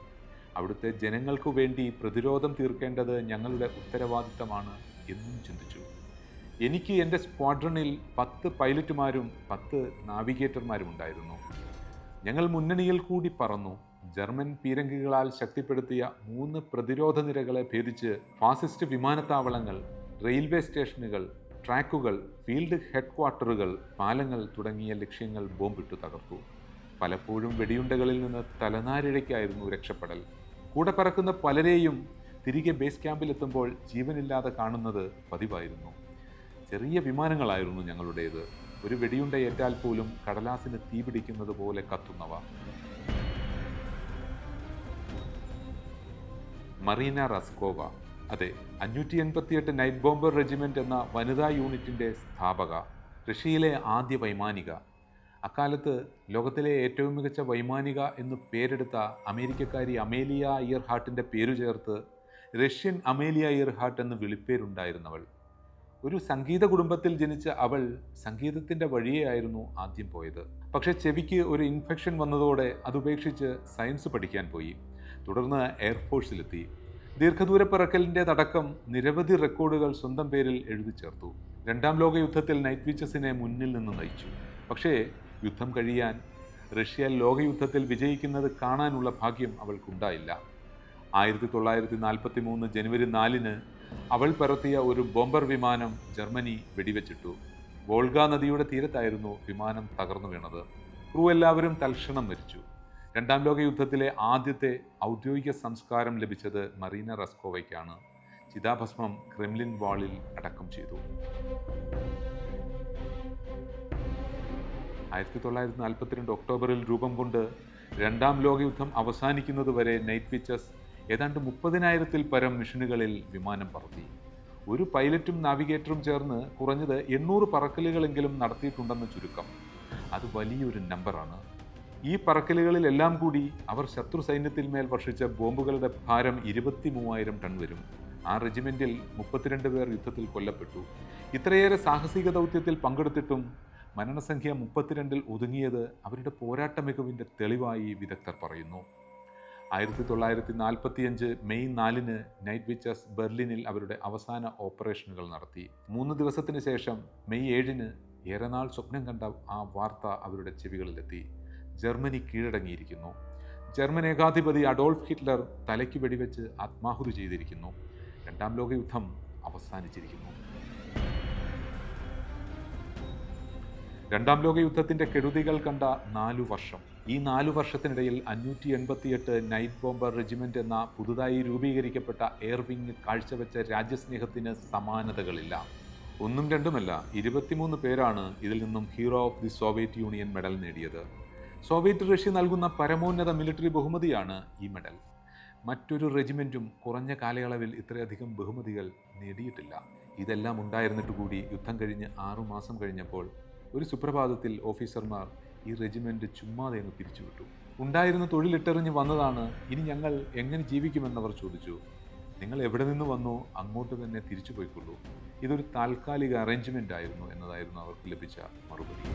അവിടുത്തെ ജനങ്ങൾക്കു വേണ്ടി പ്രതിരോധം തീർക്കേണ്ടത് ഞങ്ങളുടെ ഉത്തരവാദിത്തമാണ് എന്നും ചിന്തിച്ചു. എനിക്ക് എൻ്റെ സ്ക്വാഡ്രണിൽ 10 പൈലറ്റുമാരും 10 നാവിഗേറ്റർമാരും ഉണ്ടായിരുന്നു. ഞങ്ങൾ മുന്നണിയിൽ കൂടി പറന്നു. ജർമ്മൻ പീരങ്കികളാൽ ശക്തിപ്പെടുത്തിയ 3 പ്രതിരോധ നിരകളെ ഭേദിച്ച് ഫാസിസ്റ്റ് വിമാനത്താവളങ്ങൾ, റെയിൽവേ സ്റ്റേഷനുകൾ, ട്രാക്കുകൾ, ഫീൽഡ് ഹെഡ്ക്വാർട്ടറുകൾ, പാലങ്ങൾ തുടങ്ങിയ ലക്ഷ്യങ്ങൾ ബോംബിട്ടു തകർത്തു. പലപ്പോഴും വെടിയുണ്ടകളിൽ നിന്ന് തലനാരിഴയ്ക്കായിരുന്നു രക്ഷപ്പെടൽ. കൂടെ പറക്കുന്ന പലരെയും തിരികെ ബേസ് ക്യാമ്പിലെത്തുമ്പോൾ ജീവനില്ലാതെ കാണുന്നത് പതിവായിരുന്നു. ചെറിയ വിമാനങ്ങളായിരുന്നു ഞങ്ങളുടേത്. ഒരു വെടിയുണ്ട ഏറ്റാൽ പോലും കടലാസിന് തീപിടിക്കുന്നത് പോലെ കത്തുന്നവ. മറീന റസ്കോവ. അതെ, 588 നൈറ്റ് ബോംബർ റെജിമെന്റ് എന്ന വനിതാ യൂണിറ്റിന്റെ സ്ഥാപക, റഷ്യയിലെ ആദ്യ വൈമാനിക, അക്കാലത്ത് ലോകത്തിലെ ഏറ്റവും മികച്ച വൈമാനിക എന്ന് പേരെടുത്ത അമേരിക്കക്കാരി അമേലിയ ഇയർഹാർട്ടിന്റെ പേരു ചേർത്ത് റഷ്യൻ അമേലിയ ഇയർഹാർട്ട് എന്ന് വിളിപ്പേരുണ്ടായിരുന്നവൾ. ഒരു സംഗീത കുടുംബത്തിൽ ജനിച്ച അവൾ സംഗീതത്തിൻ്റെ വഴിയായിരുന്നു ആദ്യം പോയത്. പക്ഷെ ചെവിക്ക് ഒരു ഇൻഫെക്ഷൻ വന്നതോടെ അതുപേക്ഷിച്ച് സയൻസ് പഠിക്കാൻ പോയി. തുടർന്ന് എയർഫോഴ്സിലെത്തി. ദീർഘദൂര പറക്കലിൻ്റെതടക്കം നിരവധി റെക്കോർഡുകൾ സ്വന്തം പേരിൽ എഴുതി ചേർത്തു. രണ്ടാം ലോക യുദ്ധത്തിൽ നൈറ്റ് വിച്ചസിനെ മുന്നിൽ നിന്ന് നയിച്ചു. പക്ഷേ യുദ്ധം കഴിയാൻ റഷ്യ ലോകയുദ്ധത്തിൽ വിജയിക്കുന്നത് കാണാനുള്ള ഭാഗ്യം അവൾക്കുണ്ടായില്ല. 1943 ജനുവരി 4-ന് അവൾ പറത്തിയ ഒരു ബോംബർ വിമാനം ജർമ്മനി വെടിവെച്ചിട്ടു. വോൾഗ നദിയുടെ തീരത്തായിരുന്നു വിമാനം തകർന്നു വീണത്. ക്രൂ എല്ലാവരും തൽക്ഷണം മരിച്ചു. രണ്ടാം ലോക യുദ്ധത്തിലെ ആദ്യത്തെ ഔദ്യോഗിക സംസ്കാരം ലഭിച്ചത് മറീന റസ്കോവയ്ക്കാണ്. ചിതാഭസ്മം ക്രെംലിൻ വാളിൽ അടക്കം ചെയ്തു. 1942 ഒക്ടോബറിൽ രൂപം കൊണ്ട് രണ്ടാം ലോകയുദ്ധം അവസാനിക്കുന്നതുവരെ നൈറ്റ് വിച്ചസ് ഏതാണ്ട് 30,000-ൽ പരം മിഷനുകളിൽ വിമാനം പറത്തി. ഒരു പൈലറ്റും നാവിഗേറ്ററും ചേർന്ന് കുറഞ്ഞത് 800 പറക്കലുകളെങ്കിലും നടത്തിയിട്ടുണ്ടെന്ന് ചുരുക്കം. അത് വലിയൊരു നമ്പറാണ്. ഈ പറക്കലുകളിലെല്ലാം കൂടി അവർ ശത്രു സൈന്യത്തിന്മേൽ വർഷിച്ച ബോംബുകളുടെ ഭാരം 23,000 ടൺ വരും. ആ റെജിമെന്റിൽ 32 പേർ യുദ്ധത്തിൽ കൊല്ലപ്പെട്ടു. ഇത്രയേറെ സാഹസിക ദൗത്യത്തിൽ പങ്കെടുത്തിട്ടും മരണസംഖ്യ 32-ൽ ഒതുങ്ങിയത് അവരുടെ പോരാട്ട മികവിൻ്റെ തെളിവായി വിദഗ്ധർ പറയുന്നു. 1945 മെയ് 4-ന് നൈറ്റ് വിച്ചസ് ബെർലിനിൽ അവരുടെ അവസാന ഓപ്പറേഷനുകൾ നടത്തി. 3 ദിവസത്തിന് ശേഷം മെയ് 7-ന് ഏറെ നാൾ സ്വപ്നം കണ്ട ആ വാർത്ത അവരുടെ ചെവികളിലെത്തി. ജർമ്മനി കീഴടങ്ങിയിരിക്കുന്നു. ജർമ്മൻ ഏകാധിപതി അഡോൾഫ് ഹിറ്റ്ലർ തലയ്ക്ക് വെടിവെച്ച് ആത്മാഹുതി ചെയ്തിരിക്കുന്നു. രണ്ടാം ലോക യുദ്ധം അവസാനിച്ചിരിക്കുന്നു. രണ്ടാം ലോക യുദ്ധത്തിൻ്റെ കെടുതികൾ കണ്ട 4 വർഷം. ഈ 4 വർഷത്തിനിടയിൽ 588 നൈറ്റ് ബോംബർ റെജിമെന്റ് എന്ന പുതുതായി രൂപീകരിക്കപ്പെട്ട എയർവിങ് കാഴ്ചവെച്ച രാജ്യസ്നേഹത്തിന് സമാനതകളില്ല. ഒന്നും രണ്ടുമല്ല, 23 പേരാണ് ഇതിൽ നിന്നും hero of the Soviet union medal നേടിയത്. സോവിയറ്റ് റഷ്യ നൽകുന്ന പരമോന്നത മിലിറ്ററി ബഹുമതിയാണ് ഈ മെഡൽ. മറ്റൊരു റെജിമെന്റും കുറഞ്ഞ കാലയളവിൽ ഇത്രയധികം ബഹുമതികൾ നേടിയിട്ടില്ല. ഇതെല്ലാം ഉണ്ടായിരുന്നിട്ട് കൂടി യുദ്ധം കഴിഞ്ഞ് 6 മാസം കഴിഞ്ഞപ്പോൾ ഒരു സുപ്രഭാതത്തിൽ ഓഫീസർമാർ ഈ റെജിമെന്റ് ചുമ്മാതെ അങ്ങ് പിരിച്ചുവിട്ടു. ഉണ്ടായിരുന്ന തൊഴിലിട്ടെറിഞ്ഞ് വന്നതാണ്, ഇനി ഞങ്ങൾ എങ്ങനെ ജീവിക്കുമെന്നവർ ചോദിച്ചു. നിങ്ങൾ എവിടെ നിന്ന് വന്നോ അങ്ങോട്ട് തന്നെ തിരിച്ചു പോയിക്കൊള്ളൂ. ഇതൊരു താൽക്കാലിക അറേഞ്ച്മെന്റ് ആയിരുന്നു എന്നതായിരുന്നു അവർക്ക് ലഭിച്ച മറുപടി.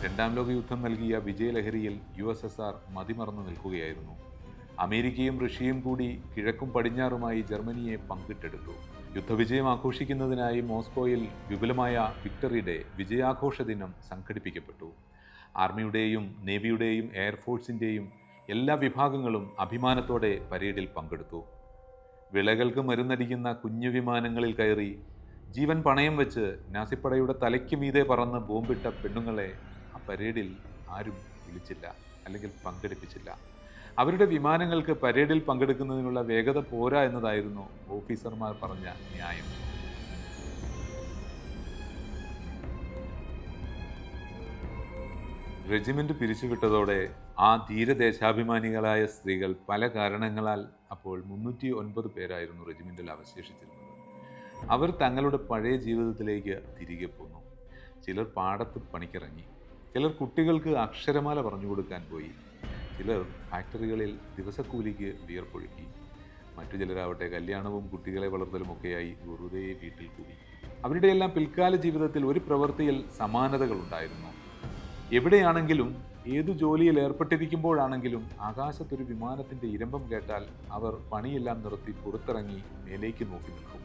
രണ്ടാം ലോക യുദ്ധം നൽകിയ വിജയലഹരിയിൽ USSR മതിമറന്നു നിൽക്കുകയായിരുന്നു. അമേരിക്കയും റഷ്യയും കൂടി കിഴക്കും പടിഞ്ഞാറുമായി ജർമ്മനിയെ പങ്കിട്ടെടുത്തു. യുദ്ധവിജയം ആഘോഷിക്കുന്നതിനായി മോസ്കോയിൽ വിപുലമായ വിക്ടറി ഡേ, വിജയാഘോഷ ദിനം സംഘടിപ്പിക്കപ്പെട്ടു. ആർമിയുടെയും നേവിയുടെയും എയർഫോഴ്സിൻ്റെയും എല്ലാ വിഭാഗങ്ങളും അഭിമാനത്തോടെ പരേഡിൽ പങ്കെടുത്തു. വിളകൾക്ക് മരുന്നടിക്കുന്ന കുഞ്ഞു വിമാനങ്ങളിൽ കയറി ജീവൻ പണയം വെച്ച് നാസിപ്പടയുടെ തലയ്ക്ക് മീതെ പറന്ന് ബോംബിട്ട പെണ്ണുങ്ങളെ ആ പരേഡിൽ ആരും വിളിച്ചില്ല, അല്ലെങ്കിൽ പങ്കെടുപ്പിച്ചില്ല. അവരുടെ വിമാനങ്ങൾക്ക് പരേഡിൽ പങ്കെടുക്കുന്നതിനുള്ള വേഗത പോരാ എന്നതായിരുന്നു ഓഫീസർമാർ പറഞ്ഞ ന്യായം. റെജിമെന്റ് പിരിച്ചുവിട്ടതോടെ ആ ധീരദേശാഭിമാനികളായ സ്ത്രീകൾ പല കാരണങ്ങളാൽ അപ്പോൾ 309 പേരായിരുന്നു റെജിമെന്റിൽ അവശേഷിച്ചിരുന്നത്. അവർ തങ്ങളുടെ പഴയ ജീവിതത്തിലേക്ക് തിരികെ പോന്നു. ചിലർ പാടത്ത് പണിക്കിറങ്ങി, ചിലർ കുട്ടികൾക്ക് അക്ഷരമാല പറഞ്ഞു കൊടുക്കാൻ പോയി, ചിലർ ഫാക്ടറികളിൽ ദിവസക്കൂലിക്ക് വിയർപ്പൊഴുക്കി, മറ്റു ചിലരാവട്ടെ കല്യാണവും കുട്ടികളെ വളർത്തലുമൊക്കെയായി വെറുതെ വീട്ടിൽ കൂടി. അവരുടെയെല്ലാം പിൽക്കാല ജീവിതത്തിൽ ഒരു പ്രവൃത്തിയിൽ സമാനതകളുണ്ടായിരുന്നു. എവിടെയാണെങ്കിലും ഏതു ജോലിയിൽ ഏർപ്പെട്ടിരിക്കുമ്പോഴാണെങ്കിലും ആകാശത്തൊരു വിമാനത്തിൻ്റെ ഇരമ്പം കേട്ടാൽ അവർ പണിയെല്ലാം നിർത്തി പുറത്തിറങ്ങി മേലേക്ക് നോക്കി നിൽക്കും.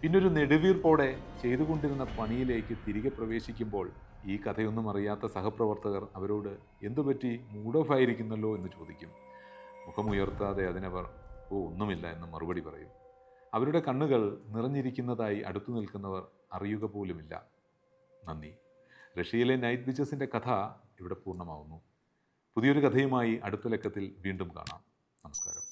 പിന്നൊരു നെടുവീർപ്പോടെ ചെയ്തുകൊണ്ടിരുന്ന പണിയിലേക്ക് തിരികെ പ്രവേശിക്കുമ്പോൾ ഈ കഥയൊന്നും അറിയാത്ത സഹപ്രവർത്തകർ അവരോട് എന്തുപറ്റി, മൂഡ് ഓഫ് ആയിരിക്കുന്നല്ലോ എന്ന് ചോദിക്കും. മുഖമുയർത്താതെ അതിനവർ ഒന്നുമില്ല എന്ന് മറുപടി പറയും. അവരുടെ കണ്ണുകൾ നിറഞ്ഞിരിക്കുന്നതായി അടുത്തു നിൽക്കുന്നവർ അറിയുക പോലുമില്ല. നന്ദി. റഷ്യയിലെ നൈറ്റ് വിച്ചസിൻ്റെ കഥ ഇവിടെ പൂർണ്ണമാവുന്നു. പുതിയൊരു കഥയുമായി അടുത്ത ലക്കത്തിൽ വീണ്ടും കാണാം. നമസ്കാരം.